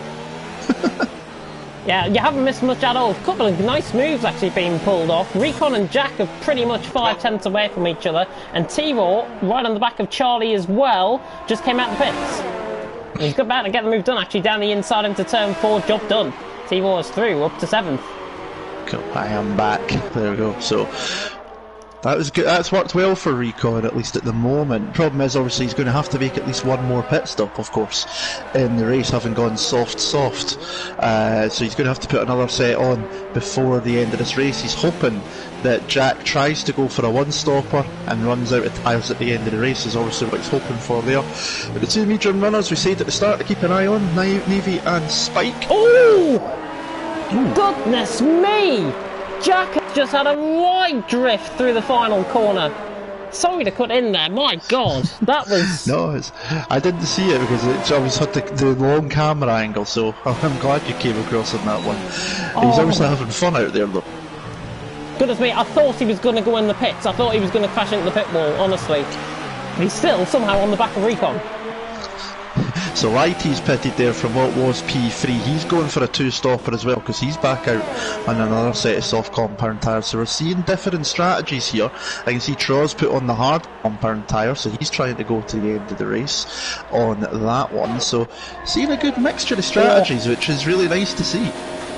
Yeah, you haven't missed much at all. A couple of nice moves actually being pulled off. Recon and Jack are pretty much 5/10 away from each other, and T-Raw, right on the back of Charlie as well, just came out the pits. He's got about to get the move done actually down the inside into turn 4. Job done. T-Raw is through up to 7th. Cool. I am back. There we go. So that was good. That's worked well for Recon, at least at the moment. Problem is, obviously, he's going to have to make at least one more pit stop, of course, in the race, having gone soft. So he's going to have to put another set on before the end of this race. He's hoping that Jack tries to go for a one-stopper and runs out of tyres at the end of the race, is obviously what he's hoping for there. But the 2 medium runners, we said at the start to keep an eye on, Navy and Spike. Oh! Goodness me! Jack has just had a right drift through the final corner. Sorry to cut in there, my God, that was... No, I didn't see it because it always had the long camera angle, so I'm glad you came across on that one. He's obviously having fun out there though. Goodness me, I thought he was going to go in the pits. I thought he was going to crash into the pit wall, honestly. But he's still somehow on the back of Recon. So Lighty's pitted there from what was P3. He's going for a 2-stopper as well because he's back out on another set of soft compound tyres. So we're seeing different strategies here. I can see Troz put on the hard compound tyre, so he's trying to go to the end of the race on that one. So seeing a good mixture of strategies, which is really nice to see.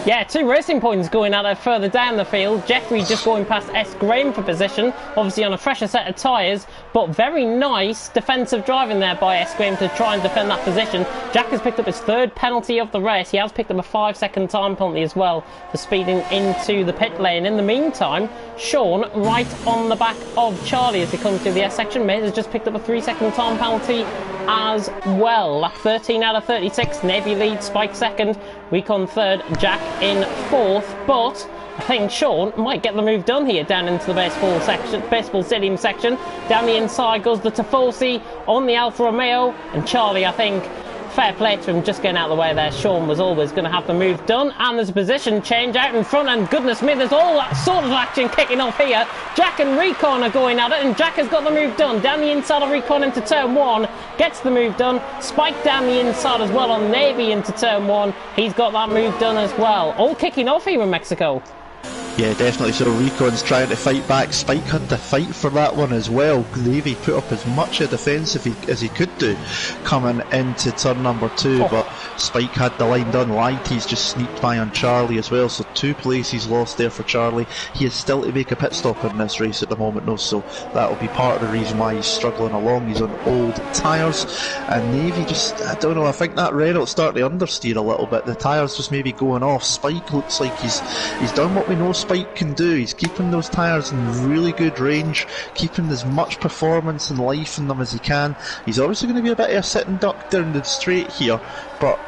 Yeah, 2 racing points going at it further down the field. Jeffrey just going past S. Graham for position, obviously on a fresher set of tyres, but very nice defensive driving there by S. Graham to try and defend that position. Jack has picked up his 3rd penalty of the race. He has picked up a 5-second time penalty as well for speeding into the pit lane. In the meantime, Sean right on the back of Charlie as he comes through the S section. Mays has just picked up a 3-second time penalty as well. Lap 13 out of 36. Navy leads, Spike 2nd, Recon 3rd, Jack in 4th, but I think Sean might get the move done here down into the baseball stadium section. Down the inside goes the Tifosi on the Alfa Romeo, and Charlie, I think, fair play to him just getting out of the way there. Sean was always going to have the move done, and there's a position change out in front, and goodness me, there's all that sort of action kicking off here. Jack and Recon are going at it, and Jack has got the move done. Down the inside of Recon into turn 1, gets the move done. Spike down the inside as well on Navy into turn 1. He's got that move done as well. All kicking off here in Mexico. Yeah, definitely. So Recon's trying to fight back. Spike had to fight for that one as well. Navy put up as much of defence as he could do coming into turn number 2, but Spike had the line done. Lighty's just sneaked by on Charlie as well, so 2 places lost there for Charlie. He is still to make a pit stop in this race at the moment, though, so that'll be part of the reason why he's struggling along. He's on old tyres, and Navy just, I don't know, I think that Renault's starting to understeer a little bit. The tyres just maybe going off. Spike looks like he's done what we know Spike can do. He's keeping those tyres in really good range, keeping as much performance and life in them as he can. He's obviously going to be a bit of a sitting duck down the straight here, but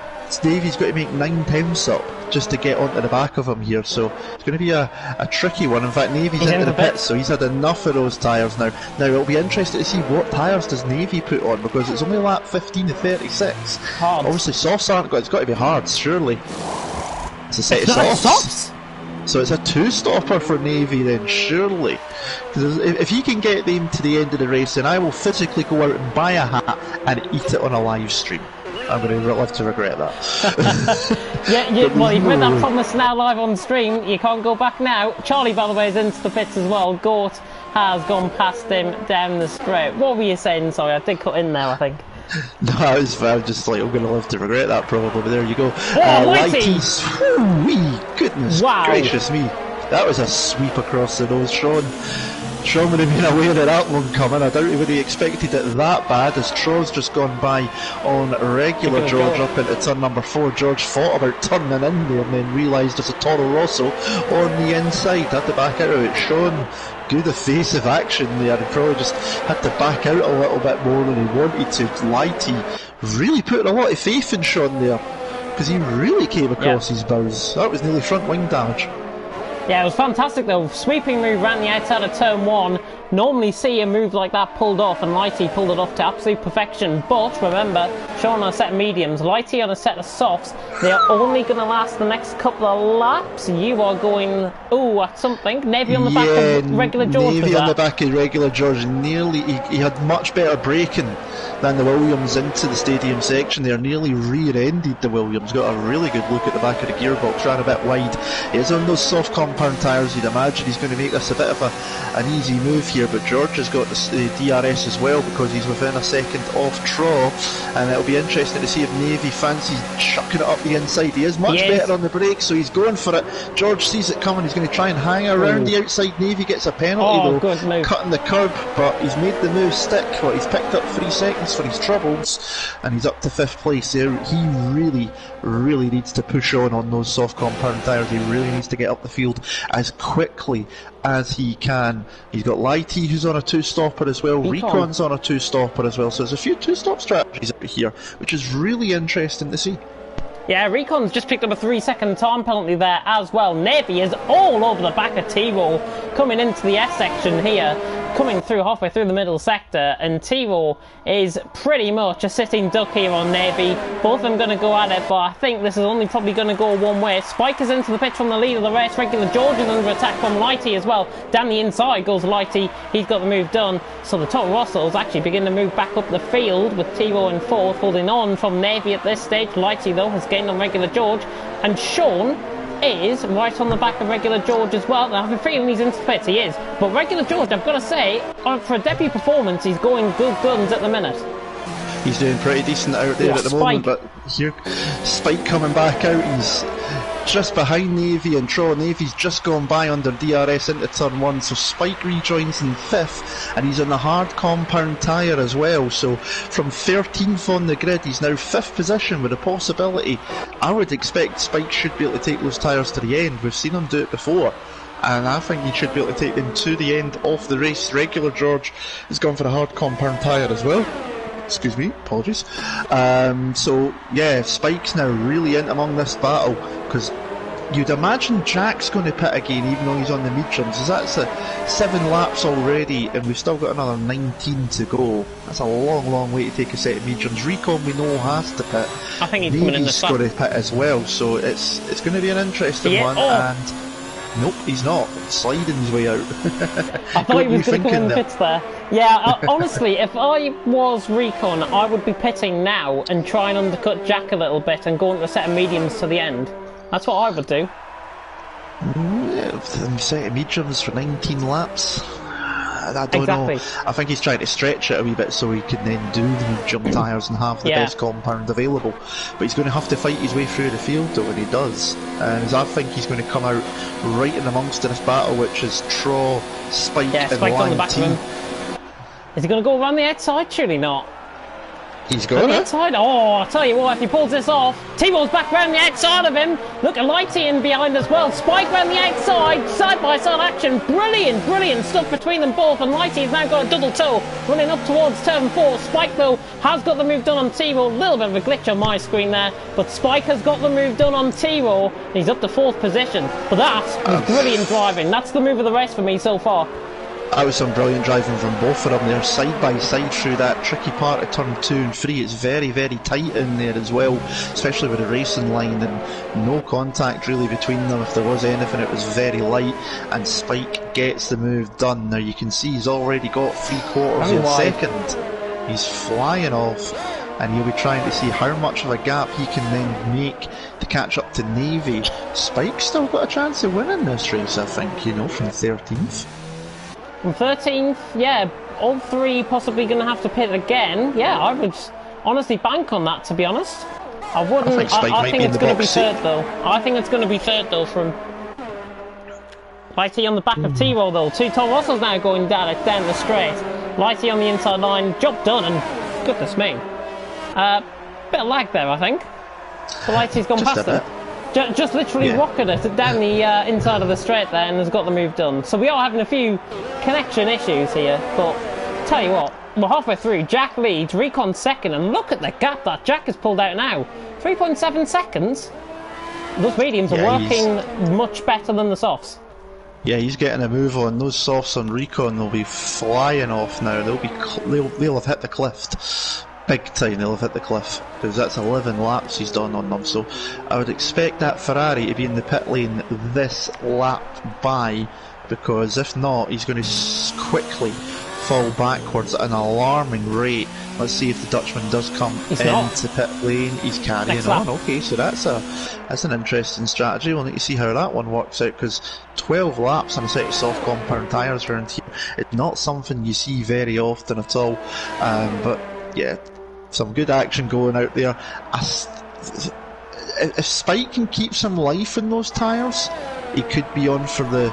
Davy's got to make 9 temps up just to get onto the back of him here, so it's going to be a tricky one. In fact, Navy's into the pits, so he's had enough of those tyres now. Now it'll be interesting to see what tyres does Navy put on, because it's only lap 15 to 36. Hard. Obviously softs aren't, it's got to be hards, surely. It's a set of softs. So it's a 2-stopper for Navy then, surely. If he can get them to the end of the race, then I will physically go out and buy a hat and eat it on a live stream. I'm going to live to regret that. Well, you've made that promise now live on stream. You can't go back now. Charlie, by the way, is into the pits as well. Gort has gone past him down the straight. What were you saying? Sorry, I did cut in there, I think. No, I'm just like, I'm going to live to regret that probably, but there you go. Lighties! Goodness gracious me. That was a sweep across the nose, Sean. Sean would have been aware of that one coming. I doubt he would have expected it that bad, as Tro's just gone by on regular George up into turn number 4. George thought about turning in there and then realised there's a Toro Rosso on the inside. Had to back out of it. Sean, good evasive action there. He probably just had to back out a little bit more than he wanted to. Lighty really putting a lot of faith in Sean there, because he really came across his bows. That was nearly front wing damage. Yeah, it was fantastic though. Sweeping move around the outside of turn 1. Normally see a move like that pulled off, and Lighty pulled it off to absolute perfection. But remember, Sean on a set of mediums, Lighty on a set of softs. They are only going to last the next couple of laps. You are going, at something. Navy on the back of regular George. Navy on the back of regular George. Nearly, he had much better braking than the Williams into the stadium section there. Nearly rear-ended the Williams. Got a really good look at the back of the gearbox. Ran a bit wide. He's on those soft compound tyres. You'd imagine he's going to make this a bit of an easy move here. But George has got the DRS as well, because he's within a second off Tro, and it'll be interesting to see if Navy fancies chucking it up the inside. He is much better on the brakes, so he's going for it. George sees it coming. He's going to try and hang around the outside. Navy gets a penalty though, cutting the curb, but he's made the move stick. Well, he's picked up 3 seconds for his troubles, and he's up to 5th place there. He really needs to push on those soft compound tyres. He really needs to get up the field as quickly as he can. He's got Lighty, who's on a 2-stopper as well. Recon's on a 2-stopper as well. So there's a few 2-stop strategies out here, which is really interesting to see. Yeah, Recon's just picked up a 3-second time penalty there as well. Navy is all over the back of T-Roll, coming into the S section here, coming through halfway through the middle sector, and T-Roll is pretty much a sitting duck here on Navy. Both of them going to go at it, but I think this is only probably going to go one way. Spike is into the pit from the lead of the race. Regular George is under attack from Lighty as well. Down the inside goes Lighty. He's got the move done. So the Toro Rossos actually begin to move back up the field, with T-Roll in 4th, holding on from Navy at this stage. Lighty though has gained on regular George, and Sean is right on the back of regular George as well. I have a feeling he's into the pits. He is, but regular George, I've got to say, for a debut performance, he's going good guns at the minute. He's doing pretty decent out there at the moment, but here Spike coming back out. He's just behind Navy and Tro. Navy's just gone by under DRS into turn 1, so Spike rejoins in 5th, and he's on the hard compound tyre as well. So from 13th on the grid, he's now 5th position with a possibility. I would expect Spike should be able to take those tyres to the end. We've seen him do it before, and I think he should be able to take them to the end of the race. Regular George has gone for a hard compound tyre as well. Excuse me, apologies. So yeah, Spike's now really in among this battle, because you'd imagine Jack's going to pit again, even though he's on the mediums. That's 7 laps already, and we've still got another 19 to go. That's a long way to take a set of mediums. Recon we know has to pit. I think he's coming in the going to pit as well, so it's going to be an interesting one. And nope, he's not. Sliding his way out. I thought he was going to come in the pits there. Yeah, honestly, if I was Recon, I would be pitting now and try and undercut Jack a little bit and go into a set of mediums to the end. That's what I would do. Yeah, set of mediums for 19 laps. I don't know. I think he's trying to stretch it a wee bit so he can then do the jump tyres and have the best compound available. But he's going to have to fight his way through the field though when he does. And I think he's going to come out right in amongst this battle, which is Troll, Spike, and Spike on the back of him. Is he going to go around the outside? Surely not. He's got it. Outside. Oh, I'll tell you what, if he pulls this off, T-Ball's back round the outside of him. Look at Lighty in behind as well. Spike round the outside, side-by-side action. Brilliant, brilliant stuff between them both. And Lighty's now got a double toe, running up towards turn 4. Spike, though, has got the move done on T-Ball. A little bit of a glitch on my screen there. But Spike has got the move done on T-Ball. He's up to 4th position. But that was brilliant driving. That's the move of the race for me so far. That was some brilliant driving from both of them there, side by side through that tricky part of turn 2 and 3. It's very, very tight in there as well, especially with the racing line, and no contact really between them. If there was anything, it was very light, and Spike gets the move done. Now you can see he's already got 3/4 of a second. He's flying off, and he'll be trying to see how much of a gap he can then make to catch up to Navy. Spike's still got a chance of winning this race, I think, you know, from 13th. From 13th, yeah, all 3 possibly going to have to pit again. Yeah, I would honestly bank on that, to be honest. I wouldn't. I think it's going to be 3rd though. I think it's going to be 3rd though from Lighty on the back of T-Roll though. 2 Toro Rossos now going down the straight. Lighty on the inside line, job done, and goodness me. Bit of lag there, I think. So Lighty's gone past him. Just literally rocketed it down the inside of the straight there and has got the move done. So we are having a few connection issues here, but tell you what, we're halfway through. Jack leads, Recon 2nd, and look at the gap that Jack has pulled out now. 3.7 seconds. Those mediums are working much better than the softs. Yeah, he's getting a move on. Those softs on Recon, they'll be flying off now. They'll have hit the cliff. Big time they'll have hit the cliff, because that's 11 laps he's done on them. So I would expect that Ferrari to be in the pit lane this lap by, because if not, he's going to quickly fall backwards at an alarming rate. Let's see if the Dutchman does come into pit lane. He's carrying on. Okay, so that's an interesting strategy. We'll need to see how that one works out, because 12 laps on a set of soft compound tyres around here, it's not something you see very often at all. But yeah, some good action going out there. If Spike can keep some life in those tyres, he could be on for the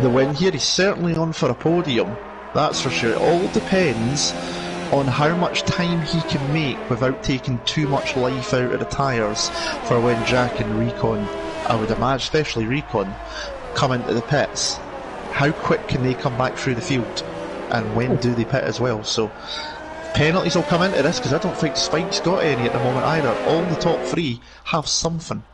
win here. He's certainly on for a podium, that's for sure. It all depends on how much time he can make without taking too much life out of the tyres for when Jack and Recon, I would imagine, especially Recon, come into the pits. How quick can they come back through the field, and when do they pit as well? So penalties will come into this, because I don't think Spike's got any at the moment either. All the top 3 have something.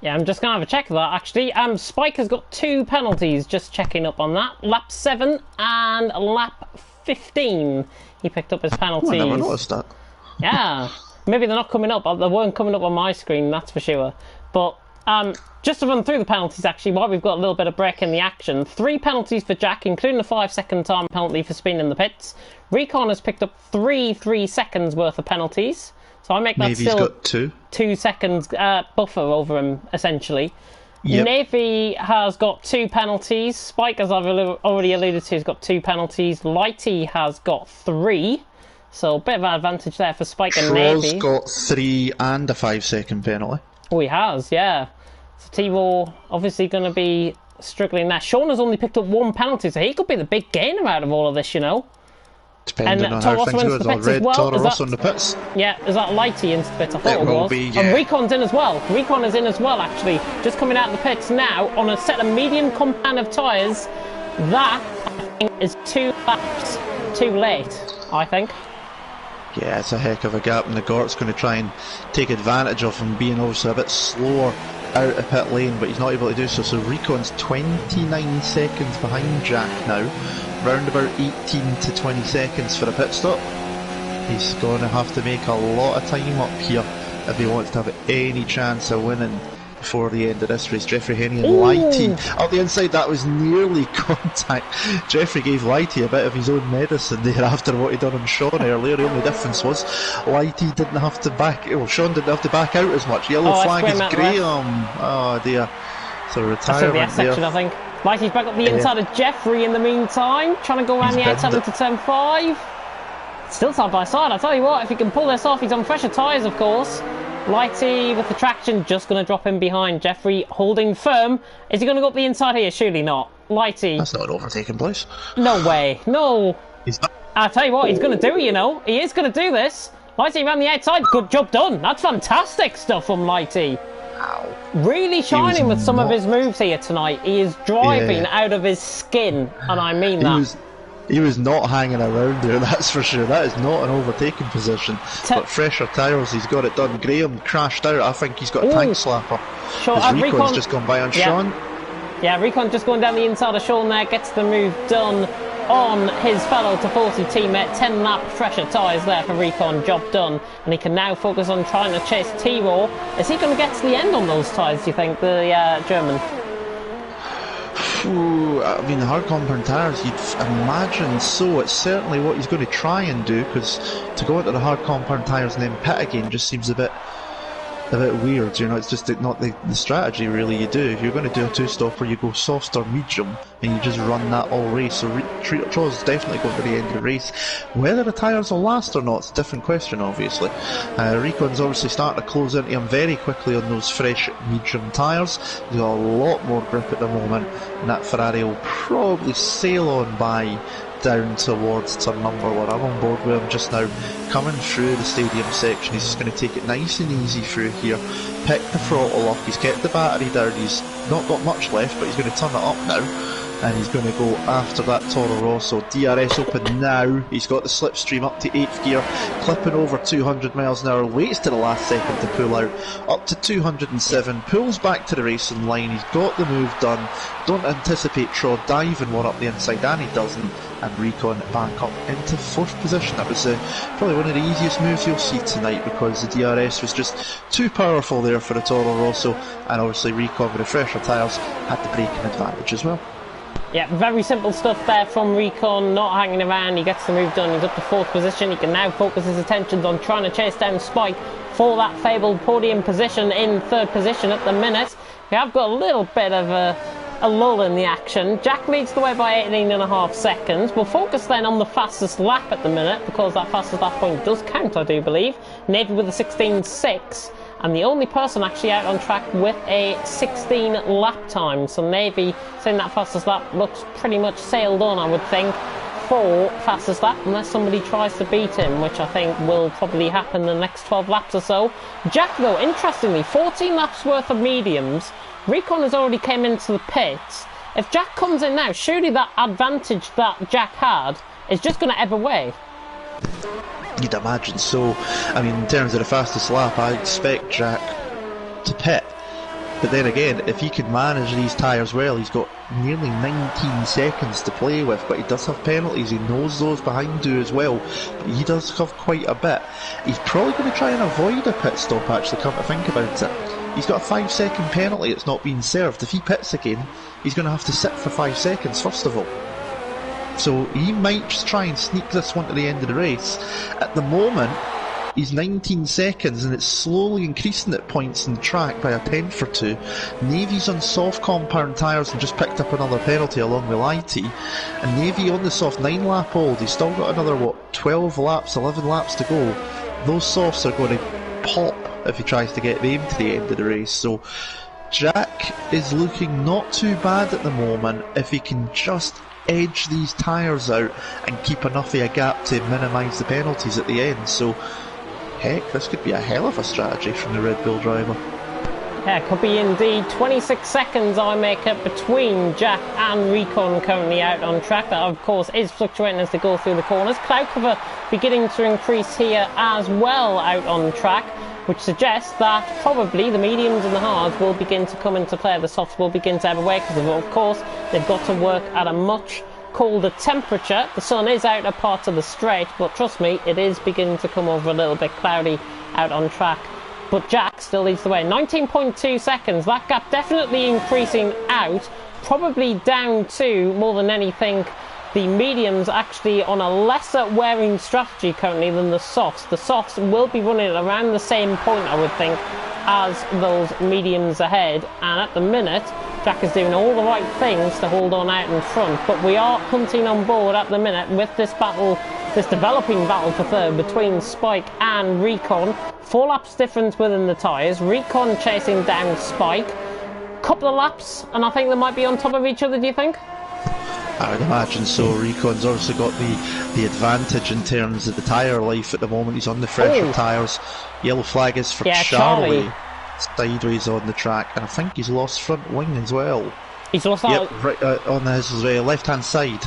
Yeah, I'm just going to have a check of that actually. Spike has got 2 penalties, just checking up on that. Lap 7 and lap 15 he picked up his penalties. I never noticed that. Yeah, maybe they're not coming up. They weren't coming up on my screen, that's for sure. But just to run through the penalties actually, while we've got a little bit of break in the action. 3 penalties for Jack, including a 5-second time penalty for spinning in the pits. Recon has picked up 3 seconds worth of penalties. So I make that Navy's still got 2 seconds buffer over him, essentially. Yep. Navy has got 2 penalties. Spike, as I've already alluded to, has got 2 penalties. Lighty has got 3. So a bit of an advantage there for Spike and Navy. Troll's got 3 and a 5-second penalty. Oh, he has, yeah. So T-Ball obviously going to be struggling there. Sean has only picked up 1 penalty, so he could be the big gainer out of all of this, you know. Depending on how things go, there's a red Toro Rosso in the pits. Yeah, is that Lighty into the pits? I thought it will be, yeah. And Recon's in as well. Recon is in as well, actually. Just coming out of the pits now on a set of medium compound of tyres. That, I think, is 2 laps too late, I think. Yeah, it's a heck of a gap, and the Gort's going to try and take advantage of him being also a bit slower out of pit lane, but he's not able to do so. So Recon's 29 seconds behind Jack now, round about 18 to 20 seconds for a pit stop. He's going to have to make a lot of time up here if he wants to have any chance of winning before the end of this race. Jeffrey Henny and Lighty up the inside. That was nearly contact. Jeffrey gave Lighty a bit of his own medicine there after what he'd done on Sean earlier. The only difference was Lighty didn't have to back, well, Sean didn't have to back out as much. Yellow flag is Graham. Oh dear. So So That's in the retirement S section, there. I think. Lighty's back up the inside of Jeffrey in the meantime, trying to go around the outside into turn 5. Still side by side, I tell you what, if he can pull this off, he's on fresher tyres, of course. Lighty with the traction, just going to drop in behind. Jeffrey holding firm. Is he going to go up the inside here? Surely not. Lighty. That's not an overtaking place. No way. No. He's not. I tell you what, he's going to do it, you know. He is going to do this. Lighty around the outside. Good job done. That's fantastic stuff from Lighty. Ow. Really shining with some of his moves here tonight. He is driving out of his skin, and I mean that. He was not hanging around there, that's for sure. That is not an overtaking position. But fresher tyres, he's got it done. Graham crashed out. I think he's got a tank slapper. Sure, Recon's just gone by on Sean. Yeah, Recon just going down the inside of Sean there. Gets the move done on his fellow T40 teammate. 10 lap fresher tyres there for Recon. Job done. And he can now focus on trying to chase T-Raw. Is he going to get to the end on those tyres, do you think, the German? Ooh, I mean, the hard compound tyres, you'd imagine so. It's certainly what he's going to try and do, because to go into the hard compound tyres and then pit again just seems a bit weird, you know. It's just not the strategy really you do. If you're going to do a two-stopper, you go soft or medium and you just run that all race. So Traw's definitely going to the end of the race. Whether the tyres will last or not, it's a different question, obviously. Recon's obviously starting to close into him very quickly on those fresh medium tyres. He's got a lot more grip at the moment, and that Ferrari will probably sail on by down towards turn number 1. I'm on board with him just now, coming through the stadium section. He's just going to take it nice and easy through here, pick the throttle up, he's kept the battery down, he's not got much left, but he's going to turn it up now, and he's going to go after that Toro Rosso. DRS open now, he's got the slipstream up to 8th gear, clipping over 200 miles an hour, waits to the last second to pull out, up to 207, pulls back to the racing line, he's got the move done. Don't anticipate Tro diving one up the inside, and he doesn't, and Recon back up into 4th position. That was probably one of the easiest moves you'll see tonight, because the DRS was just too powerful there for the Toro Rosso, and obviously Recon with the fresher tyres had the braking advantage as well. Yeah, very simple stuff there from Recon, not hanging around. He gets the move done, he's up to 4th position. He can now focus his attentions on trying to chase down Spike for that fabled podium position in 3rd position at the minute. We have got a little bit of a lull in the action. Jack leads the way by 18.5 seconds. We'll focus then on the fastest lap at the minute, because that fastest lap point does count, I do believe. Navy with a 16.6. And the only person actually out on track with a 16 lap time. So Navy, saying that fastest lap, looks pretty much sailed on, I would think, for fastest lap, unless somebody tries to beat him, which I think will probably happen in the next 12 laps or so. Jack, though, interestingly, 14 laps worth of mediums. Recon has already came into the pits. If Jack comes in now, surely that advantage that Jack had is just going to ebb away. You'd imagine so. I mean, in terms of the fastest lap, I expect Jack to pit. But then again, if he can manage these tyres well, he's got nearly 19 seconds to play with, but he does have penalties. He knows those behind do as well, but he does have quite a bit. He's probably going to try and avoid a pit stop, actually, come to think about it. He's got a 5-second penalty that's not been served. If he pits again, he's going to have to sit for 5 seconds, first of all. So he might just try and sneak this one to the end of the race. At the moment, he's 19 seconds and it's slowly increasing at points in the track by a tenth or two. Navy's on soft compound tyres and just picked up another penalty along with Lighty. And Navy on the soft 9 lap old, he's still got another, 12 laps, 11 laps to go. Those softs are going to pop if he tries to get them to the end of the race. So Jack is looking not too bad at the moment if he can just edge these tyres out and keep enough of a gap to minimise the penalties at the end. So heck, this could be a hell of a strategy from the Red Bull driver. Yeah, could be indeed. 26 seconds I make up between Jack and Recon currently out on track. That of course is fluctuating as they go through the corners. Cloud cover beginning to increase here as well out on track, which suggests that probably the mediums and the hards will begin to come into play. The softs will begin to ebb away because of course they've got to work at a much colder temperature. The sun is out a part of the straight, but trust me, it is beginning to come over a little bit cloudy out on track. But Jack still leads the way. 19.2 seconds. That gap definitely increasing out, probably down to, more than anything, the mediums actually on a lesser wearing strategy currently than the softs. The softs will be running around the same point, I would think, as those mediums ahead. And at the minute, Jack is doing all the right things to hold on out in front, but we are punting on board at the minute with this battle, this developing battle for third between Spike and Recon. 4 laps difference within the tyres. Recon chasing down Spike. Couple of laps, and I think they might be on top of each other, do you think? I would imagine so. Recon's obviously got the advantage in terms of the tyre life at the moment. He's on the fresher tyres. Yellow flag is for Charlie. Sideways on the track, and I think he's lost front wing as well. He's lost right on his left-hand side.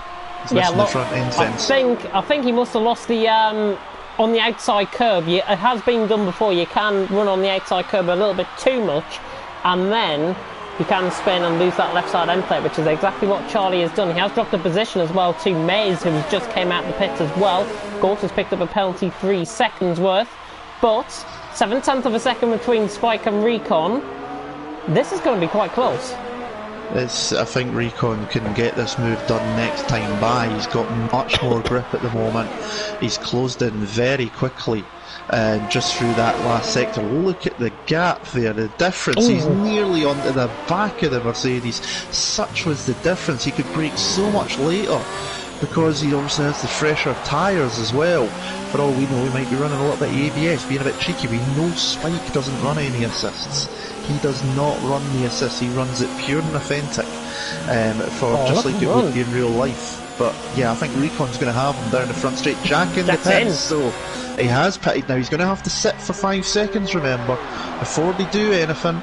He's missing the front end fence. I think he must have lost the on the outside curb. It has been done before. You can run on the outside curb a little bit too much, and then you can spin and lose that left side end plate, which is exactly what Charlie has done. He has dropped a position as well to Maze, who just came out the pits as well. Gort has picked up a penalty 3 seconds worth, but 7/10 of a second between Spike and Recon. This is going to be quite close. I think Recon can get this move done next time by. He's got much more grip at the moment. He's closed in very quickly. Just through that last sector. Look at the gap there, the difference. He's nearly onto the back of the Mercedes. Such was the difference. He could brake so much later because he obviously has the fresher tyres as well. For all we know, he might be running a little bit of ABS, being a bit cheeky. We know Spike doesn't run any assists. He does not run the assists. He runs it pure and authentic, just like it would be in real life. But yeah, I think Recon's going to have him down the front straight. Jack in the pits, so he has pitted now. He's going to have to sit for 5 seconds, remember, before they do anything.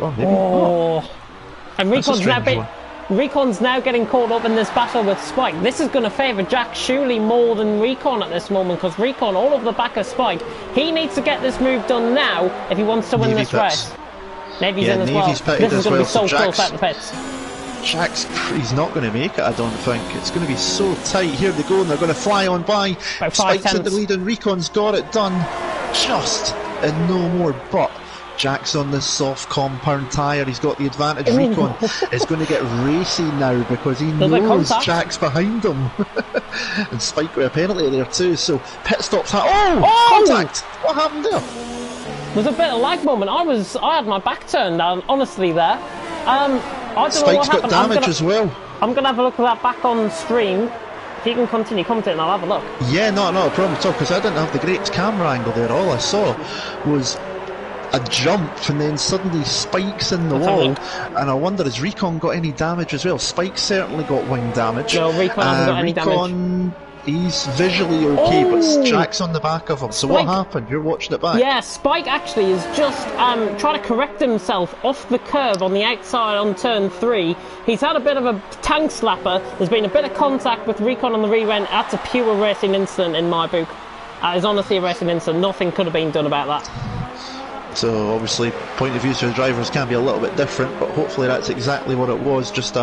Maybe not. And Recon's now getting caught up in this battle with Spike. This is going to favour Jack surely more than Recon at this moment, because Recon all over the back of Spike. He needs to get this move done now if he wants to win this race. Navy's in as well. This is going to be so close at the pits. He's not going to make it, I don't think. It's going to be so tight. Here they go, and they're going to fly on by. Spike's in the lead, and Recon's got it done. Just and no more. But Jack's on this soft compound tyre. He's got the advantage. Recon is going to get racy now because he knows Jack's behind him. And Spike got a penalty there too. So pit stops. Contact! What happened there? There's a bit of lag moment. I had my back turned down, honestly, there. I don't know what happened. Got damage as well. I'm going to have a look at that back on stream. If you can continue commenting, I'll have a look. Yeah, not a problem at all, because I didn't have the great camera angle there. All I saw was a jump, and then suddenly Spike's in the wall, and I wonder, has Recon got any damage as well? Spike certainly got wing damage. No, Recon hasn't got any damage. He's visually okay, but Jack's on the back of him. So what happened? You're watching it back. Yeah, Spike actually is just trying to correct himself off the curb on the outside on turn 3. He's had a bit of a tank slapper. There's been a bit of contact with Recon on the re-rent. That's a pure racing incident in my book. That is honestly a racing incident. Nothing could have been done about that. So obviously point of views for the drivers can be a little bit different, but hopefully that's exactly what it was, just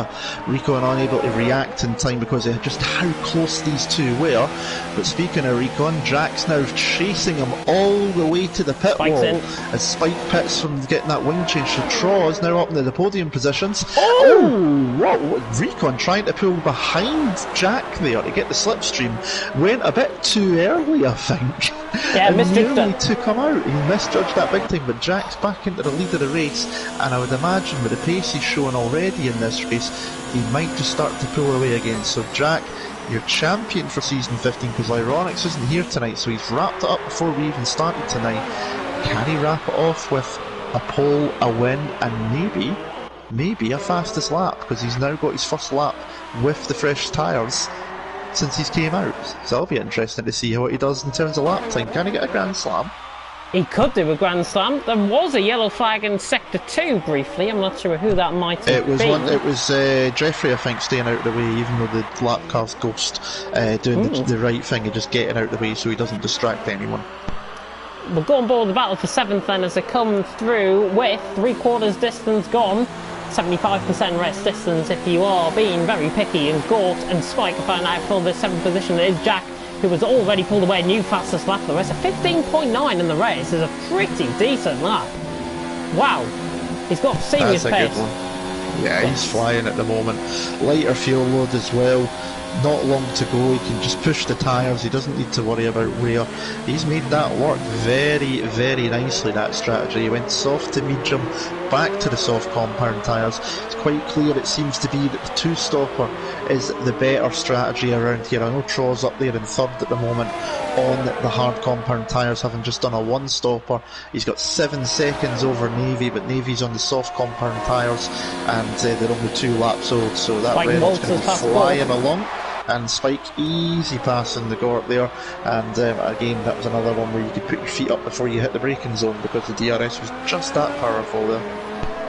Recon unable to react in time because of just how close these two were. But speaking of Recon, Jack's now chasing him all the way to the pit wall as Spike pits from getting that wing change. So Traw is now up into the podium positions. What? Recon trying to pull behind Jack there to get the slipstream. Went a bit too early, I think. Yeah, and nearly took him out. He misjudged that big time, but Jack's back into the lead of the race, and I would imagine with the pace he's showing already in this race, he might just start to pull away again. So Jack, you're champion for season 15, because Ironics isn't here tonight, so he's wrapped it up before we even started tonight. Can he wrap it off with a pole, a win, and maybe a fastest lap, because he's now got his first lap with the fresh tyres since he's came out? So it'll be interesting to see what he does in terms of lap time. Can he get a Grand Slam? He could do a Grand Slam. There was a yellow flag in Sector 2 briefly. I'm not sure who that might have been. It was Jeffrey, I think, staying out of the way, even though the lap car's Ghost doing the right thing and just getting out of the way so he doesn't distract anyone. We'll go on board the battle for 7th then as they come through with 3/4 distance gone. 75% rest distance if you are being very picky, and Gort and Spike are fighting out for the 7th position. It is Jack, who was already pulled away, new fastest lap of the race. A 15.9 in the race is a pretty decent lap. Wow, he's got serious pace. Good one. Yeah, he's flying at the moment. Lighter fuel load as well. Not long to go. He can just push the tyres. He doesn't need to worry about wear. He's made that work very, very nicely, that strategy. He went soft to medium, back to the soft compound tyres. It's quite clear it seems to be that the two-stopper is the better strategy around here. I know Traw's up there in third at the moment on the hard compound tyres, having just done a one-stopper. He's got 7 seconds over Navy, but Navy's on the soft compound tyres, and they're only 2 laps old, so that Renault's going to be flying along. And Spike easy passing the Gort there, and again that was another one where you could put your feet up before you hit the braking zone because the DRS was just that powerful there.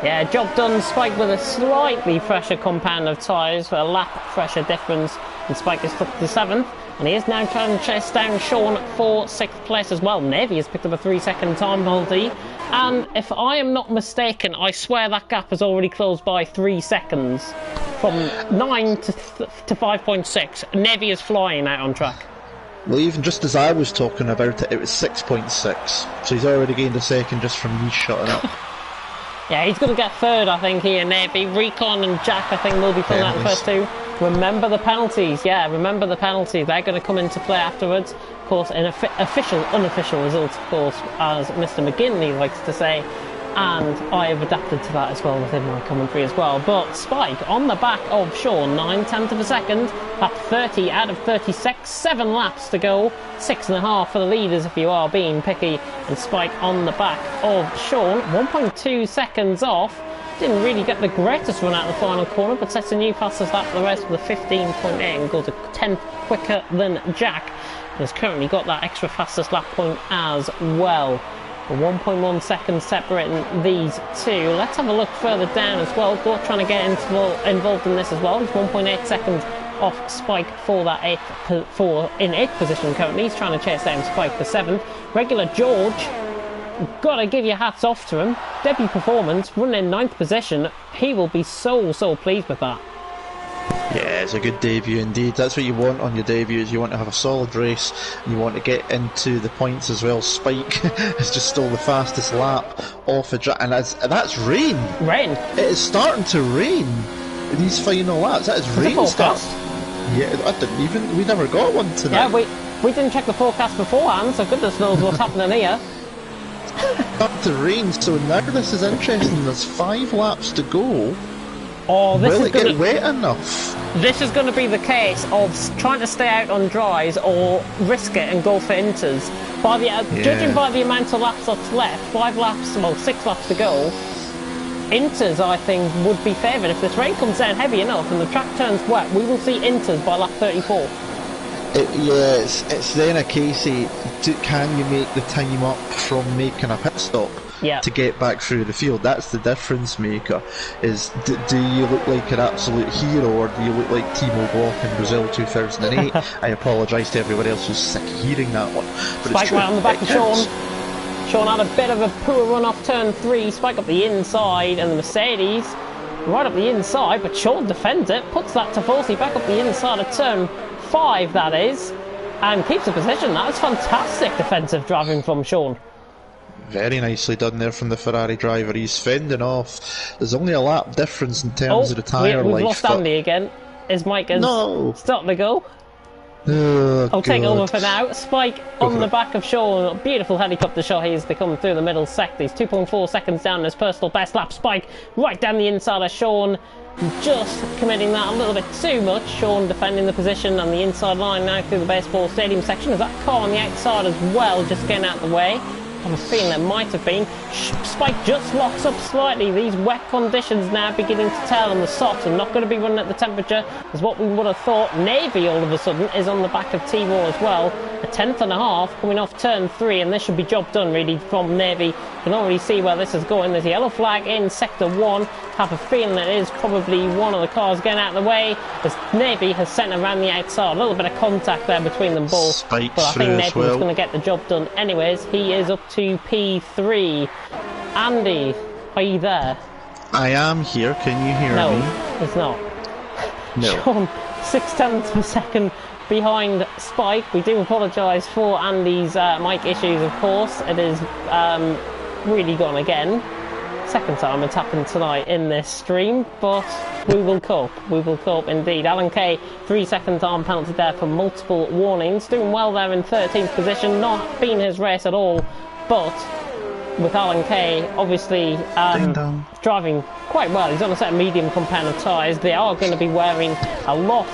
Yeah, job done. Spike with a slightly fresher compound of tyres for a lap fresher difference, and Spike is stuck to 7th, and he is now trying to chase down Sean for 6th place as well. Navy has picked up a 3-second time penalty, and if I am not mistaken, I swear that gap has already closed by 3 seconds. From 9 to 5.6. Navy is flying out on track. Well, even just as I was talking about it, it was 6.6. So he's already gained a second just from me shutting up. Yeah, he's going to get third, I think, here, Navy. Recon and Jack, I think, will be pulling out the first 2. Remember the penalties. Yeah, remember the penalties. They're going to come into play afterwards. Of course, an official, unofficial result, of course, as Mr. McGinley likes to say. And I have adapted to that as well within my commentary as well. But Spike on the back of Sean, 9/10 of a second, lap 30 out of 36, 7 laps to go, 6.5 for the leaders if you are being picky. And Spike on the back of Sean, 1.2 seconds off. Didn't really get the greatest run out of the final corner, but sets a new fastest lap for the rest with a 15.8 and goes a 10th quicker than Jack. And has currently got that extra fastest lap point as well. 1.1 seconds separating these two. Let's have a look further down as well. Gort trying to get involved in this as well. He's 1.8 seconds off Spike for that in 8th position currently. He's trying to chase down Spike for 7th. Regular George, gotta give your hats off to him. Debut performance, running in 9th position. He will be so pleased with that. Yeah, it's a good debut indeed. That's what you want on your debuts. You want to have a solid race, and you want to get into the points as well. Spike has just stole the fastest lap off a track, and that's rain. Rain. It is starting to rain in these final laps. That is rain start. Yeah, I didn't even. We never got one tonight. Yeah, we didn't check the forecast beforehand, so goodness knows what's happening here. It's starting to rain, so now this is interesting. There's 5 laps to go. Oh, Will it get wet enough? This is going to be the case of trying to stay out on dries or risk it and go for inters. Judging by the amount of laps that's left, 6 laps to go, inters I think would be favoured. If this rain comes down heavy enough and the track turns wet, we will see inters by lap 34. It's then a case of can you make the time up from making a pit stop? Yeah. To get back through the field. That's the difference maker. Is do you look like an absolute hero, or do you look like Timo Glock in Brazil 2008? I apologise to everybody else who's sick of hearing that one. But Spike right on the back of Sean. Sean had a bit of a poor run off turn 3. Spike up the inside, and the Mercedes right up the inside, but Sean defends it, puts that to Forsey back up the inside of turn 5, that is, and keeps the position. That is fantastic defensive driving from Sean. Very nicely done there from the Ferrari driver. He's fending off. There's only a lap difference in terms of the tyre life. We've lost Andy again. His mic is starting to go. I'll take over for now. Spike on the back of Sean. Beautiful helicopter shot. He's come through the middle sector. He's 2.4 seconds down in his personal best lap. Spike right down the inside of Sean. Just committing that a little bit too much. Sean defending the position on the inside line now through the baseball stadium section. There's that car on the outside as well, just getting out of the way. I have a feeling there might have been. Spike just locks up slightly. These wet conditions now beginning to tell, and the softs are not going to be running at the temperature as what we would have thought. Navy all of a sudden is on the back of T-Raw as well. A 10th and a half coming off turn 3, and this should be job done really from Navy. You can already see where this is going. There's a yellow flag in sector 1. Have a feeling that it is probably one of the cars getting out of the way as Navy has sent around the outside. A little bit of contact there between them both. Spikes but I think Navy's well. going to get the job done anyways. He is up to P3. Andy, are you there? I am here. Can you hear me? No, it's not. No. Sean, 0.6 of a second behind Spike. We do apologise for Andy's mic issues, of course. It is really gone again. Second time it's happened tonight in this stream, but we will cope. We will cope indeed. Alan Kay, 3-second time penalty there for multiple warnings. Doing well there in 13th position. Not been his race at all, but with Alan Kay, obviously driving quite well. He's on a set of medium compound tyres. They are going to be wearing a lot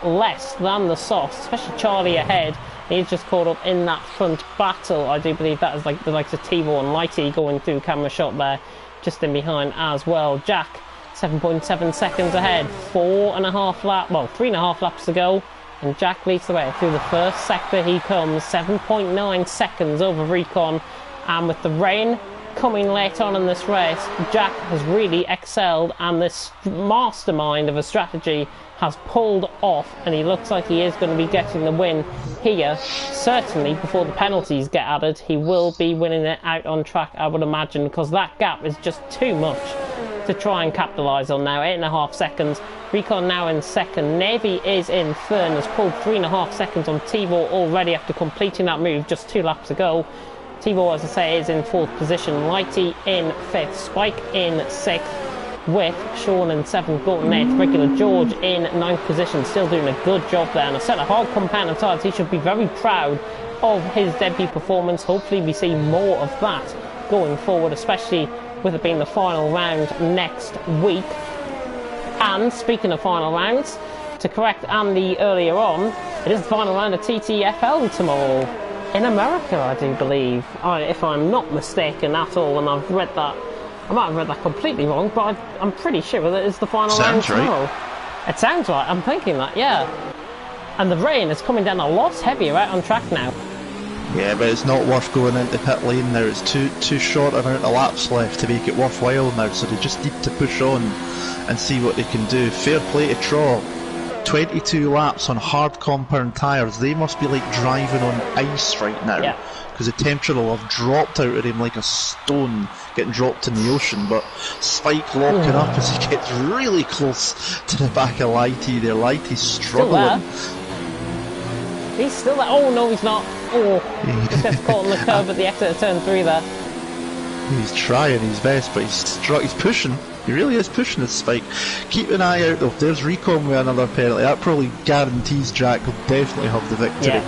less than the softs, especially Charlie ahead. He's just caught up in that front battle. I do believe that is like the likes of Tivo and Lighty going through camera shot there, just in behind as well. Jack, 7.7 seconds ahead, 3.5 laps to go. And Jack leads the way through the first sector. He comes 7.9 seconds over Recon, and with the rain coming late on in this race, Jack has really excelled, and this mastermind of a strategy has pulled off, and he looks like he is going to be getting the win here. Certainly before the penalties get added, he will be winning it out on track, I would imagine, because that gap is just too much to try and capitalise on now. 8.5 seconds. Recon now in second. Navy is in third and has pulled 3.5 seconds on Tivo already after completing that move just 2 laps ago. Tivo, as I say, is in fourth position. Lighty in fifth. Spike in sixth, with Sean in seventh, Gordon eighth, Regular George in ninth position, still doing a good job there. And a set of hard compound of tyres. He should be very proud of his debut performance. Hopefully we see more of that going forward, especially with it being the final round next week. And speaking of final rounds, to correct Andy earlier on, it is the final round of TTFL tomorrow in America, I do believe, if I'm not mistaken at all. And I've read that, I might have read that completely wrong, but I'm pretty sure that it's the final round tomorrow. It sounds right. I'm thinking that, yeah. And the rain is coming down a lot heavier out on track now. Yeah, but it's not worth going into pit lane now. It's too short amount of laps left to make it worthwhile now, so they just need to push on and see what they can do. Fair play to Traw. 22 laps on hard compound tyres. They must be like driving on ice right now, because the temperature will have dropped out of him like a stone getting dropped in the ocean. But Spike locking up as he gets really close to the back of Lighty there. Lighty's struggling. He's still there. Oh no, he's not. Oh, just gets caught on the curve at the exit of turn 3 there. He's trying his best, but he's pushing. He really is pushing this Spike. Keep an eye out though. If there's Recon with another penalty, that probably guarantees Jack will definitely have the victory,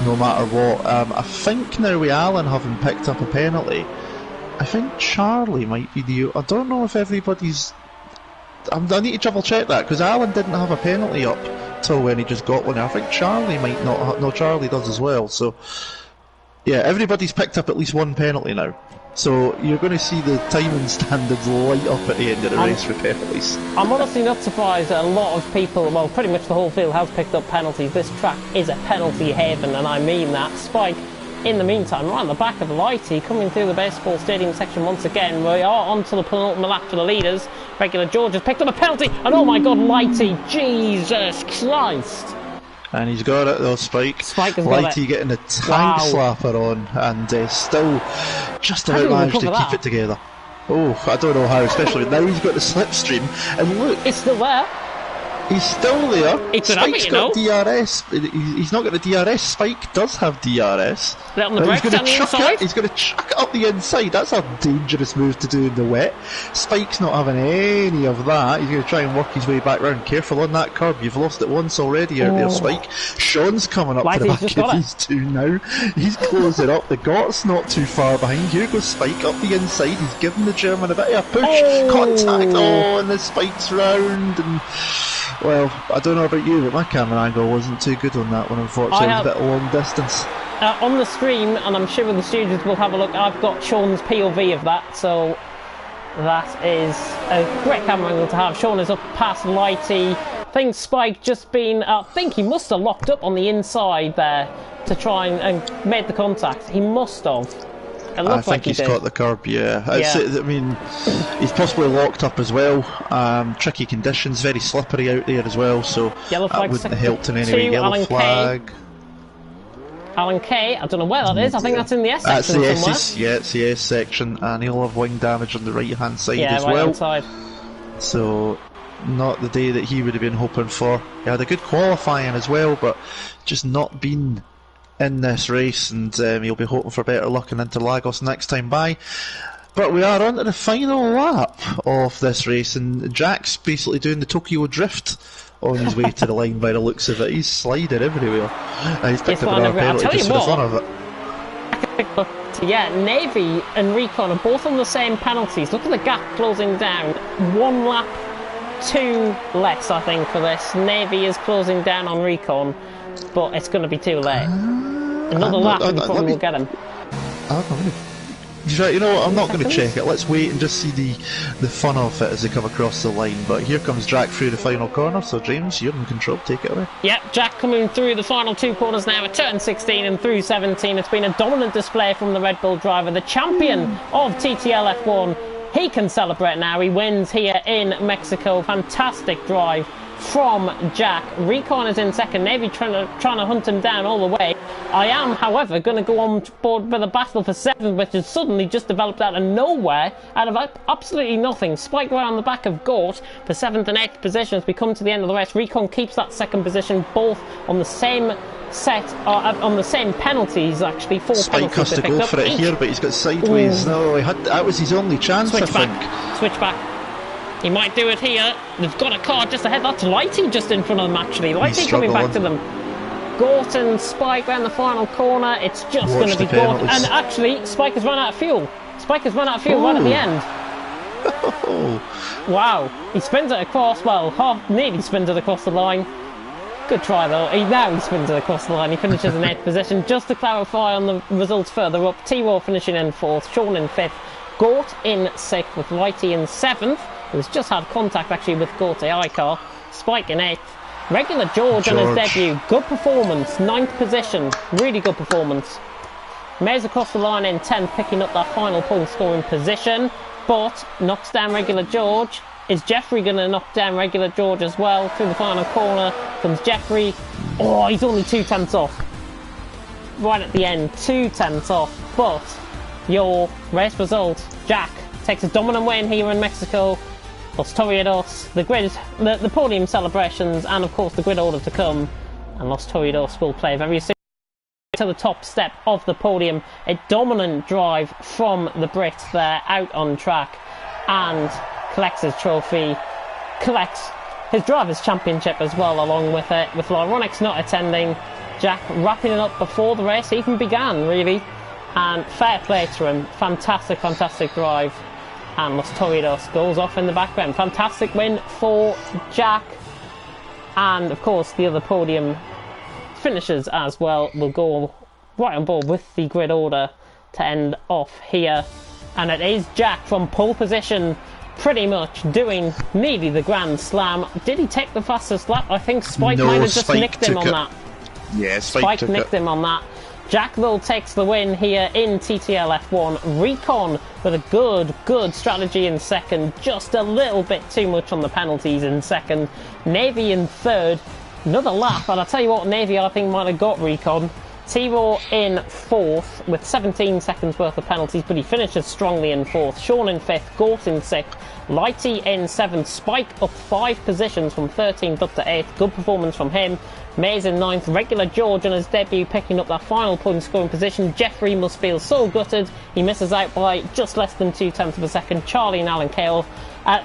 no matter what. I think now with Alan having picked up a penalty, I think Charlie might be the... I don't know if everybody's... I need to double check that, because Alan didn't have a penalty up till when he just got one. I think Charlie might not have... No, Charlie does as well. So yeah, everybody's picked up at least one penalty now. So you're going to see the timing standards light up at the end of the race with penalties. I'm honestly not surprised that a lot of people, well, pretty much the whole field has picked up penalties. This track is a penalty heaven, and I mean that. Spike, in the meantime, right on the back of Lighty, coming through the baseball stadium section once again. We are on to the penultimate lap for the leaders. Regular George has picked up a penalty, and oh my god, Lighty, Jesus Christ! And he's got it though, Spike. Lighty getting a tank slapper on, and still just about managed to keep it together. Oh, I don't know how, especially now he's got the slipstream. And look, it's still there. He's still there. Spike's got DRS. He's not got the DRS. Spike does have DRS. On the brakes down the inside. He's going to chuck it up the inside. That's a dangerous move to do in the wet. Spike's not having any of that. He's going to try and work his way back round. Careful on that curb. You've lost it once already out there, Spike. Sean's coming up to the back of these two now. He's closing up. The Got's not too far behind. Here goes Spike up the inside. He's giving the German a bit of a push. Contact. Oh, and the Spike's round. And well, I don't know about you, but my camera angle wasn't too good on that one, unfortunately. It was a bit long distance. On the stream, and I'm sure the studios will have a look, I've got Sean's POV of that, so that is a great camera angle to have. Sean is up past Lighty. I think Spike just been, I think he must have locked up on the inside there to try and made the contact. He must have. I think he's caught the curb, I mean, he's possibly locked up as well. Tricky conditions, very slippery out there as well, so yellow flag that wouldn't have helped in any way. Yellow flag. Alan Kay, I don't know where that is. I think that's in the S section somewhere. It's the S section, and he'll have wing damage on the right-hand side as right well. Hand side. So, not the day that he would have been hoping for. He had a good qualifying as well, but just not been in this race, and he'll be hoping for better luck in Interlagos next time by. But we are on to the final lap of this race, and Jack's basically doing the Tokyo Drift on his way to the line by the looks of it. He's sliding everywhere. He's picked up another penalty just for the fun of it. opportunity. Yeah, Navy and Recon are both on the same penalties. Look at the gap closing down. 1 lap, 2 less, I think, for this. Navy is closing down on Recon, but it's going to be too late. Another lap and you probably will get him. You know what, I'm not going to check it. Let's wait and just see the fun of it as they come across the line. But here comes Jack through the final corner, so James, you're in control, take it away. Yep, Jack coming through the final 2 corners now at turn 16 and through 17. It's been a dominant display from the Red Bull driver, the champion of TTL F1. He can celebrate now, he wins here in Mexico. Fantastic drive from Jack. Recon is in second, Navy trying to hunt him down all the way. I am, however, going to go on board with a battle for 7th, which has suddenly just developed out of nowhere, out of absolutely nothing. Spike right on the back of Gort for 7th and 8th positions. We come to the end of the race. Recon keeps that 2nd position, both on the same on the same penalties, actually. 4 Spike penalties has to go for it here, but he's got sideways. No, that was his only chance, I think. Switch back. He might do it here. They've got a car just ahead. That's Lighty just in front of them, actually. Lighty coming back to them. Gort and Spike around the final corner. It's just going to be Gort. And actually, Spike has run out of fuel. Spike has run out of fuel right at the end. Wow. He spins it across. Well, nearly spins it across the line. Good try, though. Now he spins it across the line. He finishes in 8th position. Just to clarify on the results further up, T-Raw finishing in 4th. Sean in 5th. Gort in 6th with Lighty in 7th. Who's just had contact actually with Gort AI car. Spike in 8th. Regular George on his debut. Good performance. 9th position. Really good performance. Mays across the line in 10th, picking up that final point scoring position. But knocks down Regular George. Is Jeffrey going to knock down Regular George as well? Through the final corner comes Jeffrey. Oh, he's only 2 tenths off. Right at the end. 2 tenths off. But your race result, Jack takes a dominant win here in Mexico. Los Toriados, the podium celebrations, and of course the grid order to come. And Los Toriados will play very soon to the top step of the podium. A dominant drive from the Brit there, out on track, and collects his trophy, collects his Drivers' Championship as well along with it, with Lyronics not attending. Jack wrapping it up before the race even began, really, and fair play to him. Fantastic, fantastic drive. And Los Toriados goes off in the background. Fantastic win for Jack. And of course the other podium finishers as well will go right on board with the grid order to end off here. And it is Jack from pole position, pretty much doing nearly the Grand Slam. Did he take the fastest lap? I think Spike might have just nicked him on that. Yeah, Spike nicked him on that. Jack, though, takes the win here in TTL F1. Recon with a good strategy in second. Just a little bit too much on the penalties in second. Navy in third. Another lap, and I'll tell you what, Navy I think might have got Recon. T-Raw in 4th with 17 seconds worth of penalties, but he finishes strongly in 4th. Sean in 5th, Gort in 6th, Lighty in 7th, Spike up 5 positions from 13th up to 8th. Good performance from him. Mays in 9th, Regular George on his debut picking up that final point scoring position. Jeffrey must feel so gutted. He misses out by just less than 2 tenths of a second. Charlie and Alan Kale.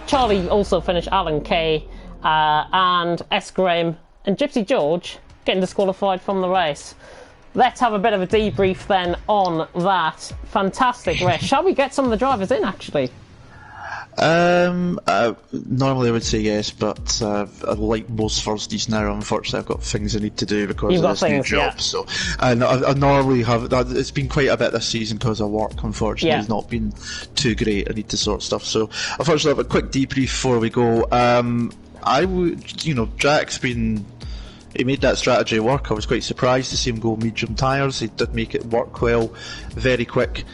Charlie also finished Alan Kay and S. Graham and Gypsy George getting disqualified from the race. Let's have a bit of a debrief then on that fantastic race. Shall we get some of the drivers in, actually? Normally I would say yes, but like most Thursdays now, unfortunately I've got things I need to do because of this new job. Yeah. So I normally have it's been quite a bit this season because of work. Unfortunately, it's not been too great. I need to sort stuff. So unfortunately, I have a quick debrief before we go. I would, Jack's been. He made that strategy work. I was quite surprised to see him go medium tyres. He did make it work well, very quick.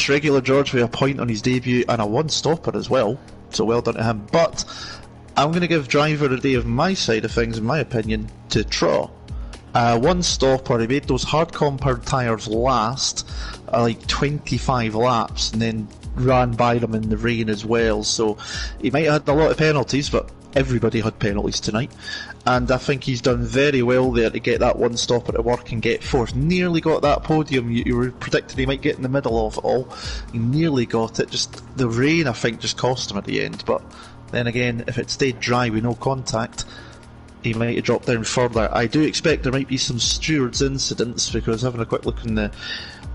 Regular George with a point on his debut and a one-stopper as well, so well done to him. But I'm going to give driver of the day of my side of things, in my opinion, to Traw. One-stopper, he made those hard compound tyres last like 25 laps and then ran by them in the rain as well, so he might have had a lot of penalties, but everybody had penalties tonight, and I think he's done very well there to get that one stopper to work and get 4th. Nearly got that podium. You were predicting he might get in the middle of it all. He nearly got it. Just the rain, I think, just cost him at the end. But then again, if it stayed dry with no contact, he might have dropped down further. I do expect there might be some stewards incidents, because having a quick look in the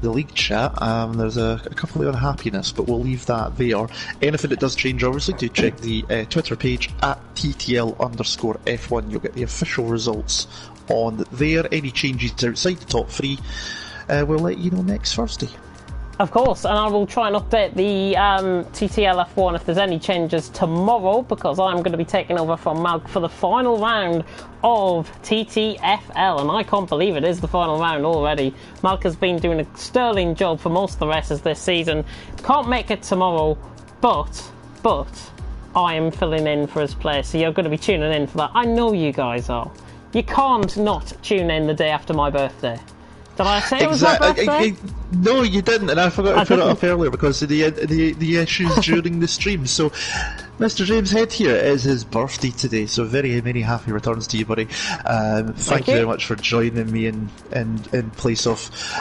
league chat, there's a couple of unhappiness, but we'll leave that there. Anything that does change, obviously, do check the Twitter page at TTL_F1. You'll get the official results on there. Any changes outside the top three, we'll let you know next Thursday. Of course, and I will try and update the TTL F1 if there's any changes tomorrow, because I'm going to be taking over from Malk for the final round of TTFL, and I can't believe it is the final round already. Malk has been doing a sterling job for most of the races this season. Can't make it tomorrow, but I am filling in for his place, so you're going to be tuning in for that. I know you guys are. You can't not tune in the day after my birthday. Did I say it was my birthday? No, you didn't, and I forgot to put it up earlier because of the issues during the stream. So, Mr. James Head here, it is his birthday today, so very many happy returns to you, buddy. Thank you very much for joining me in place of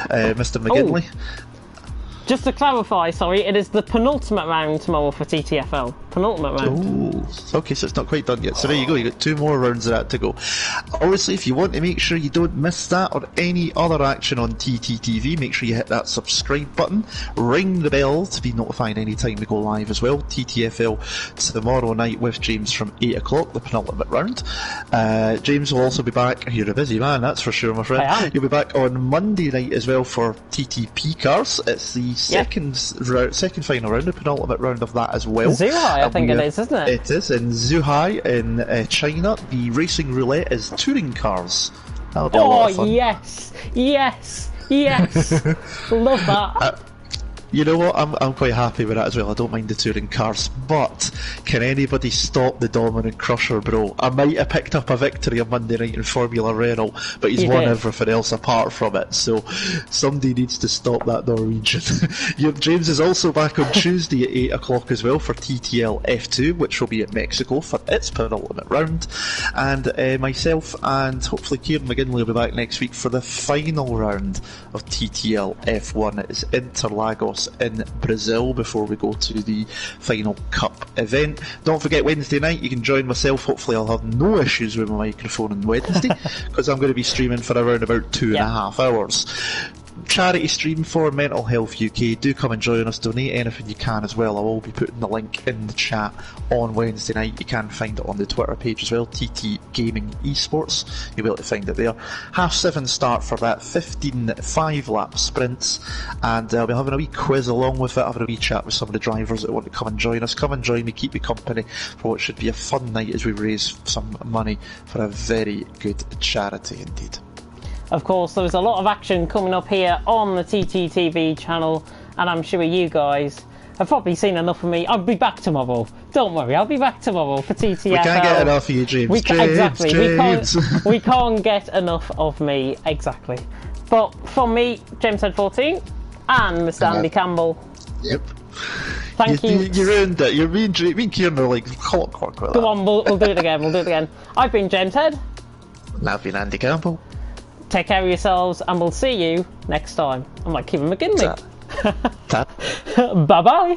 Mr. McGinley. Just to clarify, sorry, it is the penultimate round tomorrow for TTFL. Penultimate round. Oh, okay, so it's not quite done yet. So there you go, you got 2 more rounds of that to go. Obviously, if you want to make sure you don't miss that or any other action on TTTV, make sure you hit that subscribe button, ring the bell to be notified any time we go live as well. TTFL tomorrow night with James from 8 o'clock, the penultimate round. James will also be back. You're a busy man, that's for sure, my friend. I am. You'll be back on Monday night as well for TTP cars. It's the second final round, the penultimate round of that as well. Zhuhai, I think it is, isn't it? It is in Zhuhai in China. The racing roulette is touring cars. That'll be a lot of fun. Yes, love that. You know what? I'm quite happy with that as well. I don't mind the touring cars, but can anybody stop the dominant crusher, bro? I might have picked up a victory on Monday night in Formula Renault, but he's won everything else apart from it. So somebody needs to stop that Norwegian. James is also back on Tuesday at 8 o'clock as well for TTL F2, which will be in Mexico for its penultimate round. And myself and hopefully Kieran McGinley will be back next week for the final round of TTL F1. It is Interlagos in Brazil before we go to the final cup event. Don't forget, Wednesday night you can join myself. Hopefully I'll have no issues with my microphone on Wednesday because I'm going to be streaming for around about 2.5 hours. Charity stream for Mental Health UK. Do come and join us, donate anything you can as well. I will be putting the link in the chat on Wednesday night. You can find it on the Twitter page as well, TTGaming Esports. You'll be able to find it there. 7:30 start for that, 15 5-lap sprints, and I'll be having a wee quiz along with it, having a wee chat with some of the drivers that want to come and join us. Come and join me, keep me company for what should be a fun night as we raise some money for a very good charity indeed. Of course, there was a lot of action coming up here on the TTTV channel, and I'm sure you guys have probably seen enough of me. I'll be back tomorrow. Don't worry, I'll be back tomorrow for TTFL. We can't get enough of you, James. Exactly. James. We can't get enough of me. Exactly. But from me, James Head 14, and Mr. Andy Campbell. Yep. Thank you. You ruined it. You're being Kieran are like clockwork with that. Go on, we'll do it again. We'll do it again. I've been James Head. And I've been Andy Campbell. Take care of yourselves, and we'll see you next time. I'm like Kevin McGinley. Ta. Bye-bye.